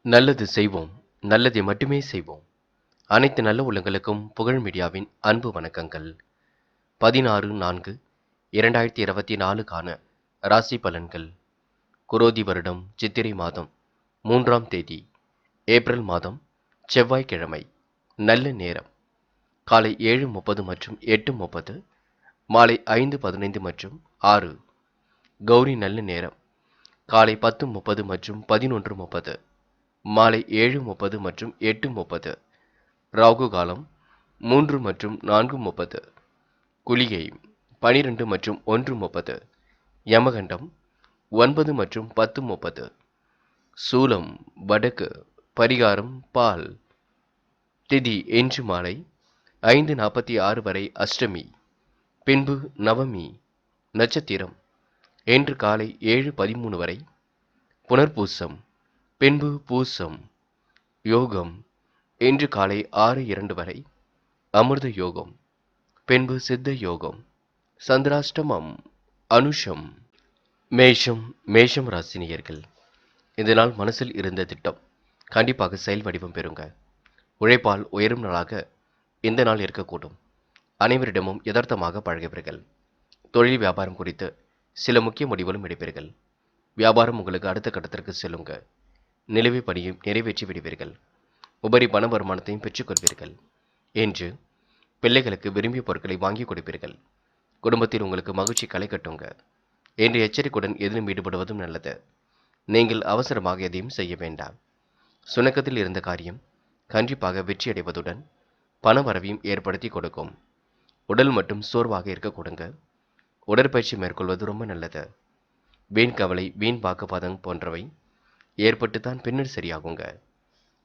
நல்லது செய்வோம், நல்லதை மட்டுமே செய்வோம். அனைத்து நல்ல உள்ளங்களுக்கும் புகழ் மீடியாவின் அன்பு வணக்கங்கள். 16/4/2024க்கான ராசி பலன்கள். குரோதி வருடம் சித்திரை மாதம் 3ஆம் தேதி ஏப்ரல் மாதம் செவ்வாய்க்கிழமை. நல்ல நேரம் காலை 7:30 மற்றும் 8:30, மாலை 5:15 மற்றும் 6. கௌரி நல்ல நேரம் காலை 10:30 மற்றும் 11:30, மாலை 7:30 மற்றும் 8:30. ராகு காலம் 3 மற்றும் 4:30. குளிகை 12 மற்றும் 1:30. யமகண்டம் 9 மற்றும் 10:30. சூலம் வடக்கு. பரிகாரம் பால். திதி இன்று மாலை 5:46 வரை அஷ்டமி, பின்பு நவமி. நட்சத்திரம் இன்று காலை 7:13 வரை புனர்பூசம், பின்பு பூசம். யோகம் இன்று காலை 6:02 வரை அமிர்த யோகம், பின்பு சித்த யோகம். சந்திராஷ்டமம் அனுஷம். மேஷம் ராசினியர்கள். இந்த நாள் மனசில் இருந்த திட்டம் கண்டிப்பாக செயல் வடிவம் பெறுங்க. உழைப்பால் உயரும் நாளாக இந்த நாள் இருக்கக்கூடும். அனைவரிடமும் யதார்த்தமாக பழகுவீர்கள். தொழில் வியாபாரம் குறித்து சில முக்கிய முடிவுகளும் எடுப்பீர்கள். வியாபாரம் உங்களுக்கு அடுத்த கட்டத்திற்கு செல்லுங்க. நிலுவை பணியும் நிறைவேற்றி விடுவீர்கள். உபரி பண வருமானத்தையும் பெற்றுக்கொள்வீர்கள். இன்று பிள்ளைகளுக்கு விரும்பிய பொருட்களை வாங்கி கொடுப்பீர்கள். குடும்பத்தில் உங்களுக்கு மகிழ்ச்சி களை கட்டுங்க. இன்று எச்சரிக்கையுடன் எதிலும் ஈடுபடுவதும் நல்லது. நீங்கள் அவசரமாக எதையும் செய்ய வேண்டாம். சுணக்கத்தில் இருந்த காரியம் கண்டிப்பாக வெற்றியடைவதுடன் பண வரவையும் ஏற்படுத்தி கொடுக்கும். உடல் மட்டும் சோர்வாக இருக்க கொடுங்க. உடற்பயிற்சி மேற்கொள்வது ரொம்ப நல்லது. வீண் கவலை, வீண் வாக்குவாதம் போன்றவை ஏற்பட்டுத்தான் பின்னர் சரியாகுங்க.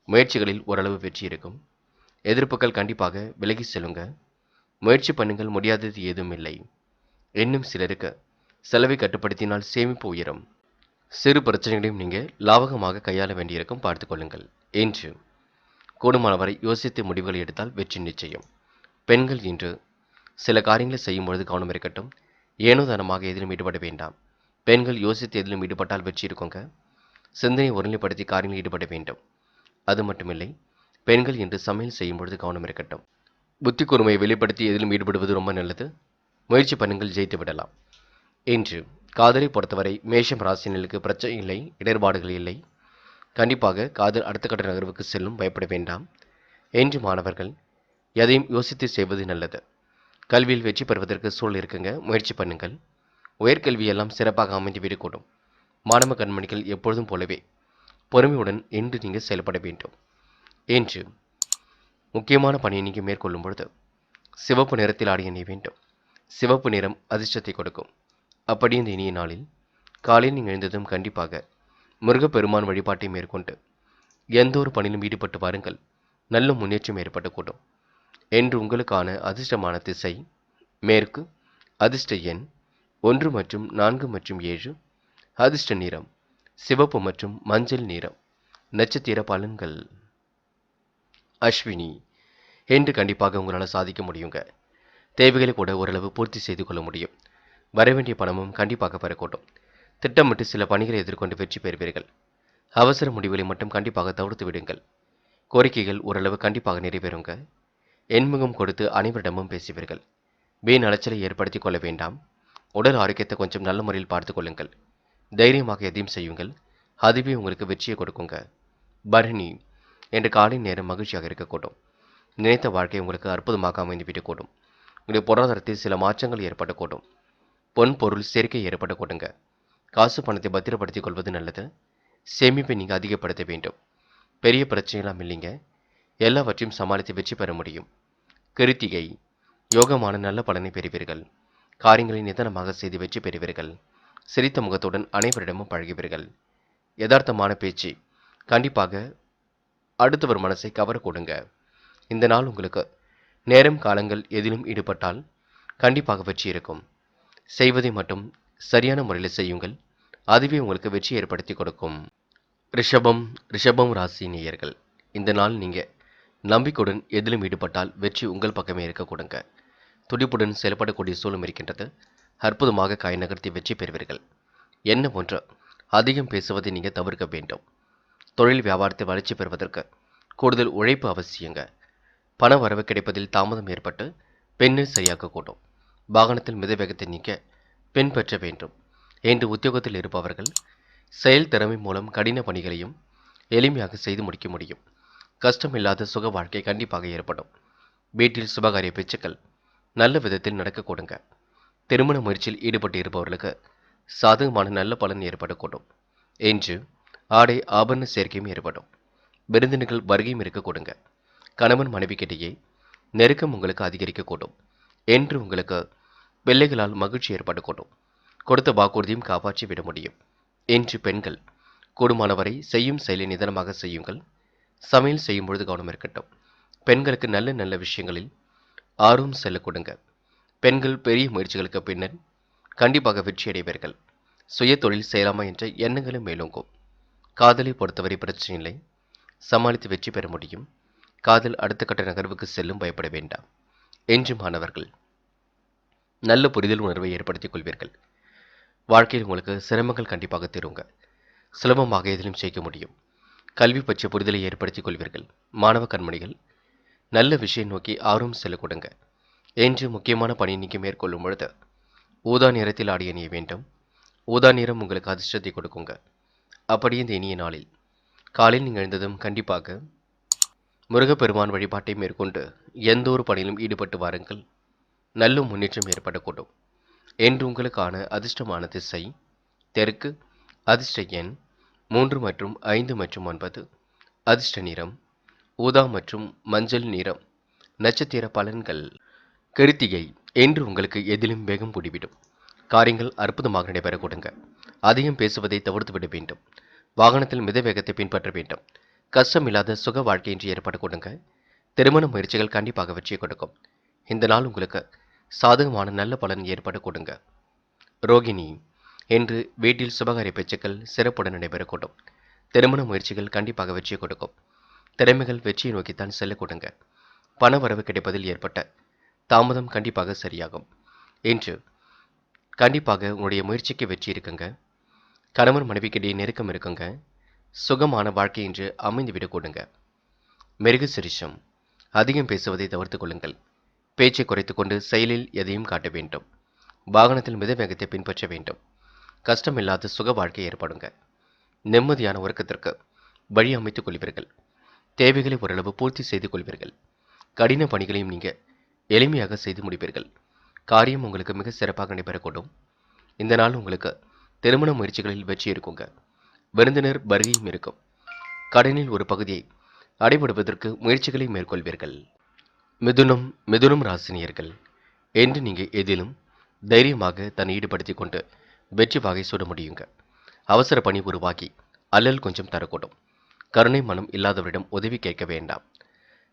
முயற்சிகளில் ஓரளவு வெற்றி இருக்கும். எதிர்ப்புகள் கண்டிப்பாக விலகி செல்லுங்க. முயற்சி பண்ணுங்கள், முடியாதது ஏதும் இல்லை. இன்னும் சிலருக்கு செலவை கட்டுப்படுத்தினால் சேமிப்பு உயரும். சிறு பிரச்சனைகளையும் நீங்கள் லாபகமாக கையாள வேண்டியிருக்கும், பார்த்துக்கொள்ளுங்கள். இன்று கூடுமானவரை யோசித்து முடிவுகள் எடுத்தால் வெற்றி நிச்சயம். பெண்கள் இன்று சில காரியங்களை செய்யும் பொழுது கவனம் இருக்கட்டும். ஏனோதானமாக எதிலும் ஈடுபட வேண்டாம். பெண்கள் யோசித்து எதிலும் ஈடுபட்டால் வெற்றி இருக்குங்க. சிந்தனை ஒருநிலைப்படுத்தி காரியங்களில் ஈடுபட வேண்டும். அது மட்டுமில்லை, பெண்கள் இன்று சமையல் செய்யும் பொழுது கவனம் இருக்கட்டும். புத்தி கூர்மையை வெளிப்படுத்தி எதிலும் ஈடுபடுவது ரொம்ப நல்லது. முயற்சி பண்ணுங்கள், ஜெயித்து விடலாம். இன்று காதலை பொறுத்தவரை மேஷம் ராசினர்களுக்கு பிரச்சனை இல்லை, இடர்பாடுகள் இல்லை. கண்டிப்பாக காதல் அடுத்த கட்ட நகர்வுக்கு செல்லும், பயப்பட வேண்டாம். இன்று மாணவர்கள் எதையும் யோசித்து செய்வது நல்லது. கல்வியில் வெற்றி பெறுவதற்கு சூழல் இருக்குங்க, முயற்சி பண்ணுங்கள். உயர்கல்வியெல்லாம் சிறப்பாக அமைந்து விடக்கூடும். மாணவ கண்மணிகள் எப்பொழுதும் போலவே பொறுமையுடன் இன்று நீங்கள் செயல்பட வேண்டும். இன்று முக்கியமான பணியை நீங்கள் மேற்கொள்ளும் பொழுது சிவப்பு நிறத்தில் ஆடை அணிய வேண்டும். சிவப்பு நிறம் அதிர்ஷ்டத்தை கொடுக்கும். அப்படி இந்த இனிய நாளில் காலையில் நீங்கள் எழுந்ததும் கண்டிப்பாக முருகப்பெருமான் வழிபாட்டை மேற்கொண்டு எந்த ஒரு பணியிலும் ஈடுபட்டு வாருங்கள். நல்ல முன்னேற்றம் ஏற்படக்கூடும். என்று உங்களுக்கான அதிர்ஷ்டமான திசை மேற்கு. அதிர்ஷ்ட எண் 1 மற்றும் 4 மற்றும் 7. அதிர்ஷ்ட நிறம் சிவப்பு மற்றும் மஞ்சள் நிறம். நட்சத்திர பலன்கள். அஸ்வினி. என்று கண்டிப்பாக உங்களால் சாதிக்க முடியுங்க. தேவைகளை கூட ஓரளவு பூர்த்தி செய்து கொள்ள முடியும். வரவேண்டிய பணமும் கண்டிப்பாக பெறக்கூடும். திட்டமிட்டு சில பணிகளை எதிர்கொண்டு வெற்றி பெறுவீர்கள். அவசர முடிவுகளை மட்டும் கண்டிப்பாக தவிர்த்து விடுங்கள். கோரிக்கைகள் ஓரளவு கண்டிப்பாக நிறைவேறுங்க. எண்முகம் கொடுத்து அனைவரிடமும் பேசுவீர்கள். வீண் அலைச்சலை ஏற்படுத்திக் கொள்ள வேண்டாம். உடல் ஆரோக்கியத்தை கொஞ்சம் நல்ல முறையில் பார்த்து கொள்ளுங்கள். தைரியமாக எதையும் செய்யுங்கள். அதுவே உங்களுக்கு வெற்றியை கொடுக்குங்க. பரணி. என்ற காலை நேரம் மகிழ்ச்சியாக இருக்கக்கூடும். நினைத்த வாழ்க்கை உங்களுக்கு அற்புதமாக அமைந்துவிடக்கூடும். உங்களுடைய பொருளாதாரத்தில் சில மாற்றங்கள் ஏற்படக்கூடும். பொன் பொருள் சேர்க்கை ஏற்படக்கூடுங்க. காசு பணத்தை பத்திரப்படுத்திக் கொள்வது நல்லது. சேமிப்பை நீங்கள் அதிகப்படுத்த வேண்டும். பெரிய பிரச்சனைலாம் இல்லைங்க. எல்லாவற்றையும் சமாளித்து வெற்றி பெற முடியும். கிருத்திகை. யோகமான நல்ல பலனை பெறுவீர்கள். காரியங்களை நிதானமாக செய்து வெற்றி பெறுவீர்கள். சிரித்த முகத்துடன் அனைவரிடமும் பழகுவீர்கள். யதார்த்தமான பேச்சு கண்டிப்பாக அடுத்தவர் மனசை கவர கொடுங்க. இந்த நாள் உங்களுக்கு நேரம் காலங்கள் எதிலும் ஈடுபட்டால் கண்டிப்பாக வெற்றி இருக்கும். செய்வதை மட்டும் சரியான முறையில் செய்யுங்கள். அதுவே உங்களுக்கு வெற்றி ஏற்படுத்தி கொடுக்கும். ரிஷபம் ராசி நேயர்கள். இந்த நாள் நீங்கள் நம்பிக்கையுடன் எதிலும் ஈடுபட்டால் வெற்றி உங்கள் பக்கமே இருக்க கொடுங்க. துடிப்புடன் செயல்படக்கூடிய சூழலும் இருக்கின்றது. அற்புதமாக காய் நகர்த்தி வெற்றி பெறுவீர்கள். என்ன போன்ற அதிகம் பேசுவதை நீங்கள் தவிர்க்க வேண்டும். தொழில் வியாபாரத்தை வளர்ச்சி பெறுவதற்கு கூடுதல் உழைப்பு அவசியங்க. பண வரவு கிடைப்பதில் தாமதம் ஏற்பட்டு பெண்ணில் சரியாகக்கூடும். வாகனத்தில் மித வேகத்தை நீக்க பின்பற்ற வேண்டும். என்று உத்தியோகத்தில் இருப்பவர்கள் செயல் திறமை மூலம் கடின பணிகளையும் எளிமையாக செய்து முடிக்க முடியும். கஷ்டமில்லாத சுக வாழ்க்கை கண்டிப்பாக ஏற்படும். வீட்டில் சுபகாரிய பேச்சுக்கள் நல்ல விதத்தில் நடக்க கொடுங்க. திருமண முயற்சியில் ஈடுபட்டு இருப்பவர்களுக்கு சாதகமான நல்ல பலன் ஏற்படக்கூடும். என்று ஆடை ஆபரண சேர்க்கையும் ஏற்படும். விருந்தினர்கள் வருகையும் இருக்க கொடுங்க. கணவன் மனைவிக்கிடையே நெருக்கம் உங்களுக்கு அதிகரிக்கக்கூடும். என்று உங்களுக்கு பிள்ளைகளால் மகிழ்ச்சி ஏற்படக்கூடும். கொடுத்த வாக்குறுதியும் காப்பாற்றி விட முடியும். என்று பெண்கள் கூடுமானவரை செய்யும் செயலை நிதானமாக செய்யுங்கள். சமையல் செய்யும் பொழுது கவனம் இருக்கட்டும். பெண்களுக்கு நல்ல நல்ல விஷயங்களில் ஆர்வம் செல்ல கொடுங்க. பெண்கள் பெரிய முயற்சிகளுக்கு பின்னர் கண்டிப்பாக வெற்றி அடைவீர்கள். சுய தொழில் செய்யலாமா என்ற எண்ணங்களும் மேலோங்கும். காதலை பொறுத்தவரை பிரச்சனை இல்லை, சமாளித்து வெற்றி பெற முடியும். காதல் அடுத்த கட்ட நகர்வுக்கு செல்லும், பயப்பட வேண்டாம். என்று மாணவர்கள் நல்ல புரிதல் உணர்வை ஏற்படுத்திக் கொள்வீர்கள். வாழ்க்கையில் உங்களுக்கு சிரமங்கள் கண்டிப்பாக தீருங்க. சுலபமாக எதிலும் ஜெயிக்க முடியும். கல்வி பற்றிய புரிதலை ஏற்படுத்திக் கொள்வீர்கள். மாணவ கண்மணிகள் நல்ல விஷயம் நோக்கி ஆர்வம் செல்ல கொடுங்க. என்று முக்கியமான பணி நீக்கி மேற்கொள்ளும் பொழுது ஊதா நிறத்தில் ஆடை அணிய வேண்டும். ஊதா நிறம் உங்களுக்கு அதிர்ஷ்டத்தை கொடுக்குங்க. அப்படியே இந்த இனிய நாளில் காலையில் நீங்கள் எழுந்ததும் கண்டிப்பாக முருகப்பெருமான் வழிபாட்டை மேற்கொண்டு எந்த ஒரு பணியிலும் ஈடுபட்டு வாருங்கள். நல்ல முன்னேற்றம் ஏற்படக்கூடும். என்று உங்களுக்கான அதிர்ஷ்டமான திசை தெற்கு, அதிர்ஷ்ட எண் 3 மற்றும் 5 மற்றும் 9, அதிர்ஷ்ட நிறம் ஊதா மற்றும் மஞ்சள் நிறம். நட்சத்திர பலன்கள். கிருத்திகை. என்று உங்களுக்கு எதிலும் வேகம் கூடிவிடும். காரியங்கள் அற்புதமாக நடைபெற கொடுங்க. அதிகம் பேசுவதை தவிர்த்து விட வேண்டும். வாகனத்தில் மித வேகத்தை பின்பற்ற வேண்டும். கஷ்டமில்லாத சுக வாழ்க்கை என்று ஏற்பட கொடுங்க. திருமண முயற்சிகள் கண்டிப்பாக வெற்றியை கொடுக்கும். இந்த நாள் உங்களுக்கு சாதகமான நல்ல பலன் ஏற்பட கொடுங்க. ரோகிணி. என்று வீட்டில் சுபகாரிய பேச்சுக்கள் சிறப்புடன் நடைபெறக்கூடும். திருமண முயற்சிகள் கண்டிப்பாக வெற்றியை கொடுக்கும். திறமைகள் வெற்றியை நோக்கித்தான் செல்ல கொடுங்க. பண வரவு கிடைப்பதில் ஏற்பட்ட தாமதம் கண்டிப்பாக சரியாகும். என்று கண்டிப்பாக உங்களுடைய முயற்சிக்கு வெற்றி இருக்குங்க. கணவன் மனைவிக்கிடையே நெருக்கம் இருக்குங்க. சுகமான வாழ்க்கை என்று அமைந்துவிடக் கொடுங்க. மிருகசிரிஷம். அதிகம் பேசுவதை தவிர்த்து கொள்ளுங்கள். பேச்சை குறைத்துக் கொண்டு செயலில் எதையும் காட்ட வேண்டும். வாகனத்தில் மித வேகத்தை பின்பற்ற வேண்டும். கஷ்டமில்லாத சுக வாழ்க்கை ஏற்படுங்க. நிம்மதியான உறக்கத்திற்கு வழி அமைத்துக் கொள்வீர்கள். தேவைகளை ஓரளவு பூர்த்தி செய்து கொள்வீர்கள். கடின பணிகளையும் நீங்க எளிமையாக செய்து முடிப்பீர்கள். காரியம் உங்களுக்கு மிக சிறப்பாக நடைபெறக்கூடும். இந்த நாள் உங்களுக்கு திருமண முயற்சிகளில் வெற்றி இருக்குங்க. விருந்தினர் வருகையும் இருக்கும். கடனில் ஒரு பகுதியை அடைபடுவதற்கு முயற்சிகளை மேற்கொள்வீர்கள். மிதுனம் ராசினியர்கள். என்று நீங்கள் எதிலும் தைரியமாக தன்னை ஈடுபடுத்திக் கொண்டு வெற்றி வாகை சூட முடியுங்க. அவசர பணி உருவாக்கி அல்லல் கொஞ்சம் தரக்கூடும். கருணை மனம் இல்லாதவரிடம் உதவி கேட்க வேண்டாம்.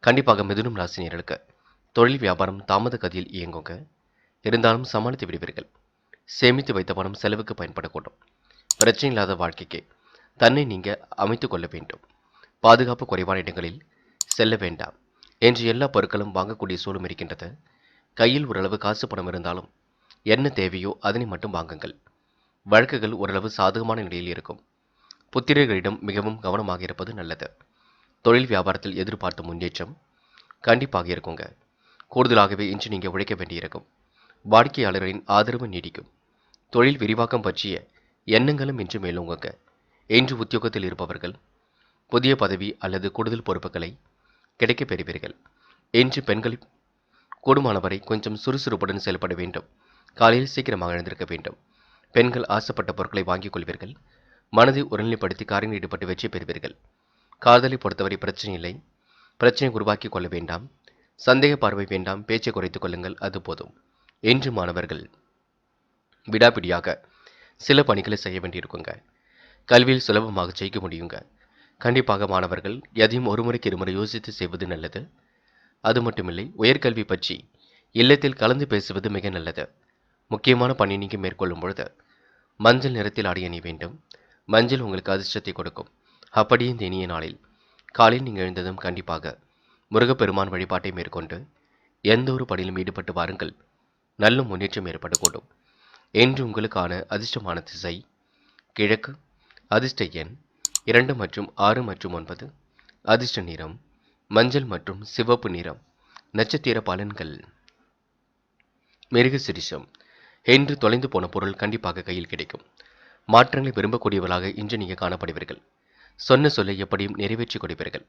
கண்டிப்பாக மிதுனம் ராசினியர்களுக்கு தொழில் வியாபாரம் தாமத கதியில் இயங்குங்க. இருந்தாலும் சமாளித்து விடுவீர்கள். சேமித்து வைத்த பணம் செலவுக்கு பயன்படக்கூடும். பிரச்சனை இல்லாத வாழ்க்கைக்கு தன்னை நீங்க அமைத்துக் கொள்ள வேண்டும். பாதுகாப்பு குறைவான இடங்களில் செல்ல வேண்டாம். என்று எல்லா பொருட்களும் வாங்கக்கூடிய சூழலும் இருக்கின்றது. கையில் ஓரளவு காசு பணம் இருந்தாலும் என்ன தேவையோ அதனை மட்டும் வாங்குங்கள். வழக்குகள் ஓரளவு சாதகமான நிலையில் இருக்கும். புத்திரர்களிடம் மிகவும் கவனமாக இருப்பது நல்லது. தொழில் வியாபாரத்தில் எதிர்பார்த்த முன்னேற்றம் கண்டிப்பாக இருக்குங்க. கூடுதலாகவே இன்று நீங்கள் உழைக்க வேண்டியிருக்கும். வாடிக்கையாளர்களின் ஆதரவு நீடிக்கும். தொழில் விரிவாக்கம் பற்றிய எண்ணங்களும் இன்று மேலோங்குங்க. என்று உத்தியோகத்தில் இருப்பவர்கள் புதிய பதவி அல்லது கூடுதல் பொறுப்புகளை கிடைக்கப் பெறுவீர்கள். என்று பெண்கள் கூடுமானவரை கொஞ்சம் சுறுசுறுப்புடன் செயல்பட வேண்டும். காலையில் சீக்கிரமாக எழுந்திருக்க வேண்டும். பெண்கள் ஆசைப்பட்ட பொருட்களை வாங்கிக் கொள்வீர்கள். மனதை ஒருநிலைப்படுத்தி காரியங்களில் ஈடுபட்டு வெற்றி பெறுவீர்கள். காதலை பொறுத்தவரை பிரச்சனை இல்லை. பிரச்சனை உருவாக்கி கொள்ள வேண்டாம். சந்தேக பார்வை வேண்டாம். பேச்சை குறைத்துக் கொள்ளுங்கள், அது போதும். என்று மாணவர்கள் விடாப்பிடியாக சில பணிகளை செய்ய வேண்டியிருக்குங்க. கல்வியில் சுலபமாக ஜெயிக்க முடியுங்க. கண்டிப்பாக மாணவர்கள் எதையும் ஒரு முறைக்கு இருமுறை யோசித்து செய்வது நல்லது. அது மட்டுமில்லை, உயர்கல்வி பற்றி இல்லத்தில் கலந்து பேசுவது மிக நல்லது. முக்கியமான பணி நீங்க மேற்கொள்ளும் பொழுது மஞ்சள் நிறத்தில் ஆடை அணிய வேண்டும். மஞ்சள் உங்களுக்கு அதிர்ஷ்டத்தை கொடுக்கும். அப்படியே இந்த இனிய நாளில் காலையில் நீங்கள் எழுந்ததும் கண்டிப்பாக முருகப்பெருமான் வழிபாட்டை மேற்கொண்டு எந்த ஒரு பணியிலும் ஈடுபட்டு வாருங்கள். நல்ல முன்னேற்றம் ஏற்படக்கூடும். என்று உங்களுக்கான அதிர்ஷ்டமான திசை கிழக்கு, அதிர்ஷ்ட எண் 2 மற்றும் 6 மற்றும் 9 அதிர்ஷ்ட நிறம் மஞ்சள் மற்றும் சிவப்பு நிறம். நட்சத்திர பலன்கள். மிருகசீரிஷம். இன்று தொலைந்து போன பொருள் கண்டிப்பாக கையில் கிடைக்கும். மாற்றங்களை விரும்பக்கூடியவர்களாக இன்று நீங்கள் காணப்படுவீர்கள். சொன்ன சொல்லை எப்படியும் நிறைவேற்றி கொடுப்பீர்கள்.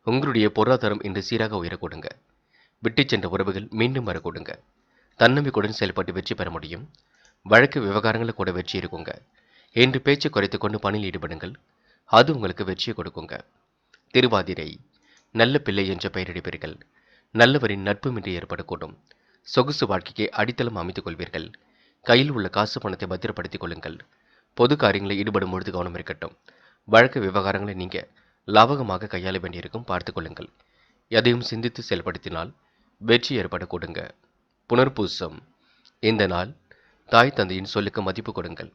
உங்களுடைய பொருளாதாரம் இன்று சீராக உயரக்கூடுங்க. விட்டு சென்ற உறவுகள் மீண்டும் வரக்கூடுங்க. தன்னம்பிக்கையுடன் செயல்பட்டு வெற்றி பெற முடியும். வழக்கு விவகாரங்களில் கூட வெற்றி இருக்குங்க. இன்று பேச்சு குறைத்து கொண்டு பணியில் ஈடுபடுங்கள். அது உங்களுக்கு வெற்றியை கொடுக்குங்க. திருவாதிரை. நல்ல பிள்ளை என்ற பெயர் எடுப்பீர்கள். நல்லவரின் நட்புமின்றி ஏற்படக்கூடும். சொகுசு வாழ்க்கைக்கு அடித்தளம் அமைத்துக் கொள்வீர்கள். கையில் உள்ள காசு பணத்தை பத்திரப்படுத்திக் கொள்ளுங்கள். பொது காரியங்களில் ஈடுபடும் பொழுது கவனம் இருக்கட்டும். வழக்கு விவகாரங்களை நீங்க லாபகமாக கையாள வேண்டியிருக்கும், பார்த்துக் கொள்ளுங்கள். எதையும் சிந்தித்து செயல்படுத்தினால் வெற்றி ஏற்படக்கூடுங்க. புனர்பூசம். இந்த நாள் தாய் தந்தையின் சொல்லுக்கு மதிப்பு கொடுங்கள்.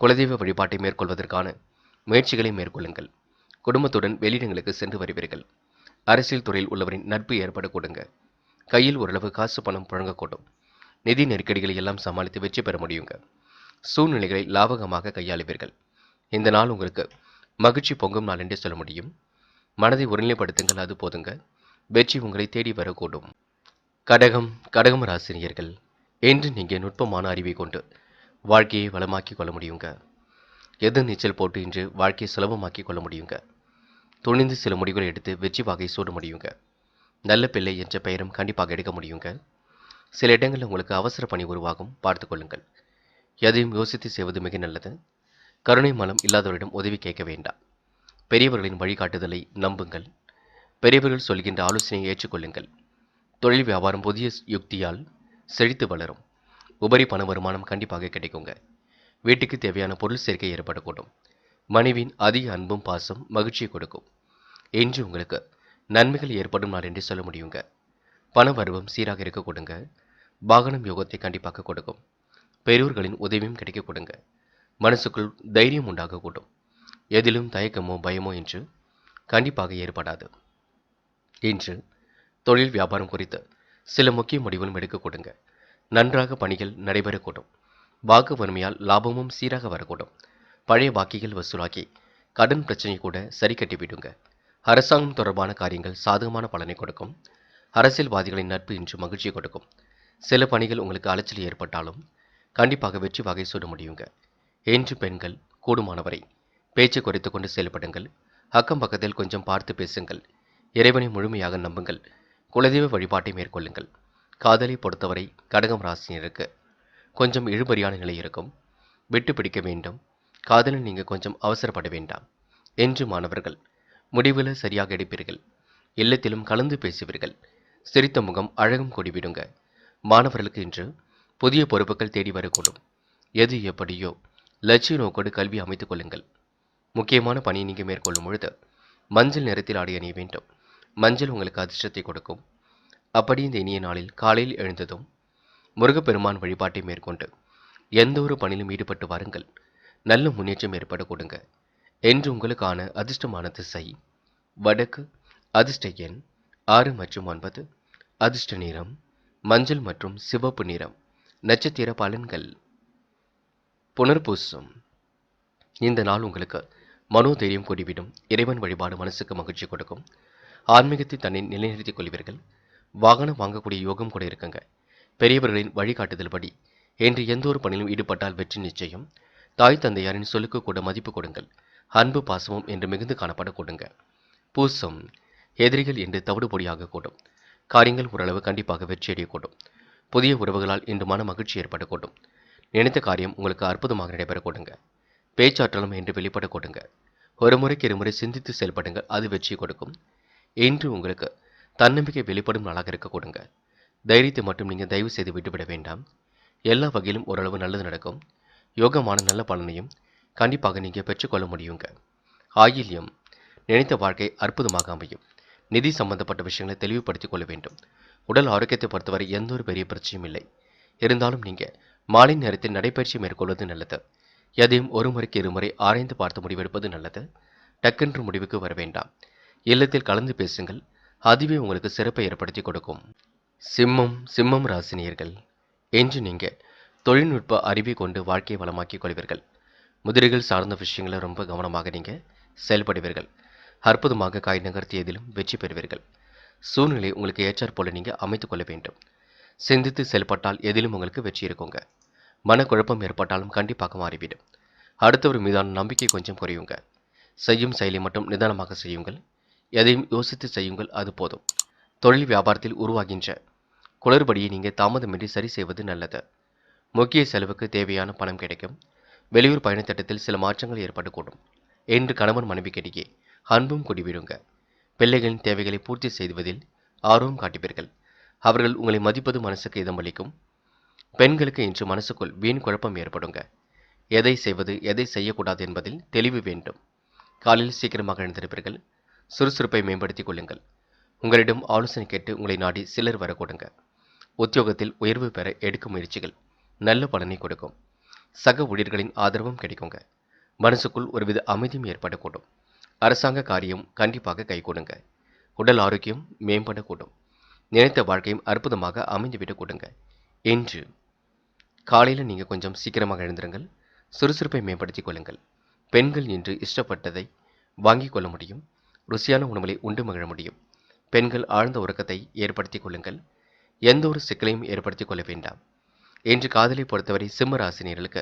குலதெய்வ வழிபாட்டை மேற்கொள்வதற்கான முயற்சிகளை மேற்கொள்ளுங்கள். குடும்பத்துடன் வெளியிடங்களுக்கு சென்று வருவீர்கள். அரசியல் துறையில் உள்ளவரின் நட்பு ஏற்படக்கூடுங்க. கையில் ஓரளவு காசு பணம் புழங்கக்கூடும். நிதி நெருக்கடிகளை எல்லாம் சமாளித்து வெற்றி பெற முடியுங்க. சூழ்நிலைகளை லாபகமாக கையாளுவீர்கள். இந்த நாள் உங்களுக்கு மகிழ்ச்சி பொங்கும் நாள் என்றே சொல்ல முடியும். மனதை ஒருநிலைப்படுத்துங்கள், அது போதுங்க. வெற்றி உங்களை தேடி வரக்கூடும். கடகம் ராசினியர்கள். என்று நீங்கள் நுட்பமான அறிவை கொண்டு வாழ்க்கையை வளமாக்கி கொள்ள முடியுங்க. எதிர் நீச்சல் போட்டு இன்று வாழ்க்கையை சுலபமாக்கி கொள்ள முடியுங்க. துணிந்து சில முடிவுகளை எடுத்து வெற்றி வாகை சூட முடியுங்க. நல்ல பிள்ளை என்ற பெயரும் கண்டிப்பாக எடுக்க முடியுங்க. சில இடங்களில் உங்களுக்கு அவசர பணி உருவாகும், பார்த்து கொள்ளுங்கள். எதையும் யோசித்து செய்வது மிக நல்லது. கருணை மனம் இல்லாதவரிடம் உதவி கேட்க வேண்டாம். பெரியவர்களின் வழிகாட்டுதலை நம்புங்கள். பெரியவர்கள் சொல்கின்ற ஆலோசனையை ஏற்றுக்கொள்ளுங்கள். தொழில் வியாபாரம் புதிய யுக்தியால் செழித்து வளரும். உபரி பண வருமானம் கண்டிப்பாக கிடைக்குங்க. வீட்டுக்கு தேவையான பொருள் சேர்க்கை ஏற்படக்கூடும். மனைவியின் அதிக அன்பும் பாசம் மகிழ்ச்சியை கொடுக்கும். இன்று உங்களுக்கு நன்மைகள் ஏற்படும் நாள் என்று சொல்ல முடியுங்க. பண வரவும் சீராக இருக்க கொடுங்க. வாகனம் யோகத்தை கண்டிப்பாக கொடுக்கும். பெரியோர்களின் உதவியும் கிடைக்க கொடுங்க. மனசுக்குள் தைரியம் உண்டாகக்கூடும். எதிலும் தயக்கமோ பயமோ என்று கண்டிப்பாக ஏற்படாது. இன்று தொழில் வியாபாரம் குறித்து சில முக்கிய முடிவுகளும் எடுக்க கொடுங்க. நன்றாக பணிகள் நடைபெறக்கூடும். வாக்கு வறுமையால் லாபமும் சீராக வரக்கூடும். பழைய பாக்கிகள் வசூலாக்கி கடன் பிரச்சனை கூட சரி கட்டிவிடுங்க. அரசாங்கம் தொடர்பான காரியங்கள் சாதகமான பலனை கொடுக்கும். அரசியல்வாதிகளின் நட்பு இன்று மகிழ்ச்சியை கொடுக்கும். சில பணிகள் உங்களுக்கு அலைச்சல் ஏற்பட்டாலும் கண்டிப்பாக வெற்றி வகை சூட முடியுங்க. இன்று பெண்கள் கூடுமானவரை பேச்சு குறைத்து கொண்டு செயல்படுங்கள். அக்கம் பக்கத்தில் கொஞ்சம் பார்த்து பேசுங்கள். இறைவனை முழுமையாக நம்புங்கள். குலதெய்வ வழிபாட்டை மேற்கொள்ளுங்கள். காதலை பொறுத்தவரை கடகம் ராசினருக்கு கொஞ்சம் இழுபறியான நிலை இருக்கும். விட்டு பிடிக்க வேண்டும். காதலில் நீங்கள் கொஞ்சம் அவசரப்பட வேண்டாம். என்று மாணவர்கள் முடிவில் சரியாக எடுப்பீர்கள். இல்லத்திலும் கலந்து பேசுவீர்கள். சிரித்த முகம் அழகும் கூடிவிடுங்க. மாணவர்களுக்கு இன்று புதிய பொறுப்புகள் தேடி வரக்கூடும். எது எப்படியோ லட்சிய நோக்கோடு கல்வி அமைத்துக் கொள்ளுங்கள். முக்கியமான பணியை நீங்கள் மேற்கொள்ளும் பொழுது மஞ்சள் நிறத்தில் ஆடை அணிய வேண்டும். மஞ்சள் உங்களுக்கு அதிர்ஷ்டத்தை கொடுக்கும். அப்படி இந்த இனிய நாளில் காலையில் எழுந்ததும் முருகப்பெருமான் வழிபாட்டை மேற்கொண்டு எந்த ஒரு பணியிலும் ஈடுபட்டு வாருங்கள். நல்ல முன்னேற்றம் ஏற்பட கொடுங்க. என்று உங்களுக்கான அதிர்ஷ்டமான திசை வடக்கு. அதிர்ஷ்ட எண் 6 மற்றும் 9. அதிர்ஷ்ட நிறம் மஞ்சள் மற்றும் சிவப்பு நிறம். நட்சத்திர பலன்கள். புனர்பூசம். இந்த நாள் உங்களுக்கு மனோதைரியம் கூடிவிடும். இறைவன் வழிபாடு மனசுக்கு மகிழ்ச்சி கொடுக்கும். ஆன்மீகத்தை தன்னை நிலைநிறுத்திக் கொள்வீர்கள். வாகனம் வாங்கக்கூடிய யோகம் கூட இருக்குங்க. பெரியவர்களின் வழிகாட்டுதல் படி என்று எந்த ஒரு பணியிலும் ஈடுபட்டால் வெற்றி நிச்சயம். தாய் தந்தையாரின் சொல்லுக்கு கூட மதிப்பு கொடுங்கள். அன்பு பாசமும் என்று மிகுந்து காணப்பட கொடுங்க. பூசம். எதிரிகள் என்று தவிடுபொடியாக கூடும். காரியங்கள் ஓரளவு கண்டிப்பாக வெற்றியடையக்கூடும். புதிய உறவுகளால் இன்று மன மகிழ்ச்சி ஏற்படக்கூடும். நினைத்த காரியம் உங்களுக்கு அற்புதமாக நடைபெற கொடுங்க. பேச்சாற்றலும் என்று வெளிப்பட கொடுங்க. ஒரு முறைக்கு இருமுறை சிந்தித்து செயல்படுங்க, அது வெற்றி கொடுக்கும். இன்று உங்களுக்கு தன்னம்பிக்கை வெளிப்படும் நாளாக இருக்க கொடுங்க. தைரியத்தை மட்டும் நீங்கள் தயவு செய்து விட்டுவிட வேண்டாம். எல்லா வகையிலும் ஓரளவு நல்லது நடக்கும். யோகமான நல்ல பலனையும் கண்டிப்பாக நீங்கள் பெற்றுக்கொள்ள முடியுங்க. ஆயில்யம். நினைத்த வாழ்க்கை அற்புதமாக அமையும். நிதி சம்பந்தப்பட்ட விஷயங்களை தெளிவுபடுத்திக் கொள்ள வேண்டும். உடல் ஆரோக்கியத்தை பொறுத்தவரை எந்த ஒரு பெரிய பிரச்சனையும் இல்லை. இருந்தாலும் நீங்கள் மாலை நேரத்தில் நடைபயிற்சி மேற்கொள்வது நல்லது. எதையும் ஒரு முறைக்கு இருமுறை ஆராய்ந்து பார்த்து முடிவெடுப்பது நல்லது. டக்கென்று முடிவுக்கு வர வேண்டாம். இல்லத்தில் கலந்து பேசுங்கள், அதுவே உங்களுக்கு சிறப்பை ஏற்படுத்தி கொடுக்கும். சிம்மம் ராசினியர்கள். என்று நீங்கள் தொழில்நுட்ப அறிவை கொண்டு வாழ்க்கையை வளமாக்கிக் கொள்வீர்கள். முதலீடுகள் சார்ந்த விஷயங்களை ரொம்ப கவனமாக நீங்கள் செயல்படுவீர்கள். அற்புதமாக காய் நகர்த்தியதிலும் வெற்றி பெறுவீர்கள். சூழ்நிலை உங்களுக்கு ஏற்றாற் போல நீங்க அமைத்துக் கொள்ள வேண்டும். சிந்தித்து செயல்பட்டால் எதிலும் உங்களுக்கு வெற்றி இருக்குங்க. மனக்குழப்பம் ஏற்பட்டாலும் கண்டிப்பாக மாறிவிடும். அடுத்தவர் மீதான நம்பிக்கை கொஞ்சம் குறையுங்க. செய்யும் செயலை மட்டும் நிதானமாக செய்யுங்கள். எதையும் யோசித்து செய்யுங்கள், அது போதும். தொழில் வியாபாரத்தில் உருவாகின்ற குளறுபடியை நீங்க தாமதமின்றி சரி செய்வது நல்லது. முக்கிய செலவுக்கு தேவையான பணம் கிடைக்கும். வெளியூர் பயண திட்டத்தில் சில மாற்றங்கள் ஏற்படக்கூடும். என்று கணவன் மனைவிக்கிடையே அன்பும் குடிவிடுங்க. பிள்ளைகளின் தேவைகளை பூர்த்தி செய்வதில் ஆர்வம் காட்டுவீர்கள். அவர்கள் உங்களை மதிப்பது மனசுக்கு இதமளிக்கும். பெண்களுக்கு இன்று மனசுக்குள் வீண் குழப்பம் ஏற்படுங்க. எதை செய்வது எதை செய்யக்கூடாது என்பதில் தெளிவு வேண்டும். காலையில் சீக்கிரமாக எழுந்திருப்பீர்கள். சுறுசுறுப்பை மேம்படுத்திக் கொள்ளுங்கள். உங்களிடம் ஆலோசனை கேட்டு உங்களை நாடி சிலர் வரக்கூடுங்க. உத்தியோகத்தில் உயர்வு பெற எடுக்கும் முயற்சிகள் நல்ல பலனை கொடுக்கும். சக ஊழியர்களின் ஆதரவும் கிடைக்குங்க. மனசுக்குள் ஒருவித அமைதியும் ஏற்படக்கூடும். அரசாங்க காரியம் கண்டிப்பாக கைகூடுங்க. உடல் ஆரோக்கியம் மேம்படக்கூடும். நினைத்த வாழ்க்கையும் அற்புதமாக அமைந்துவிடக் கூடுங்க. இன்று காலையில் நீங்கள் கொஞ்சம் சீக்கிரமாக எழுந்திருங்கள். சுறுசுறுப்பை மேம்படுத்திக் கொள்ளுங்கள். பெண்கள் இன்று இஷ்டப்பட்டதை வாங்கிக் கொள்ள முடியும். ருசியான உணவுகளை உண்டு மகிழ முடியும். பெண்கள் ஆழ்ந்த உறக்கத்தை ஏற்படுத்திக் கொள்ளுங்கள். எந்த ஒரு சிக்கலையும் ஏற்படுத்திக் கொள்ள வேண்டாம். இன்று காதலை பொறுத்தவரை சிம்ம ராசினியர்களுக்கு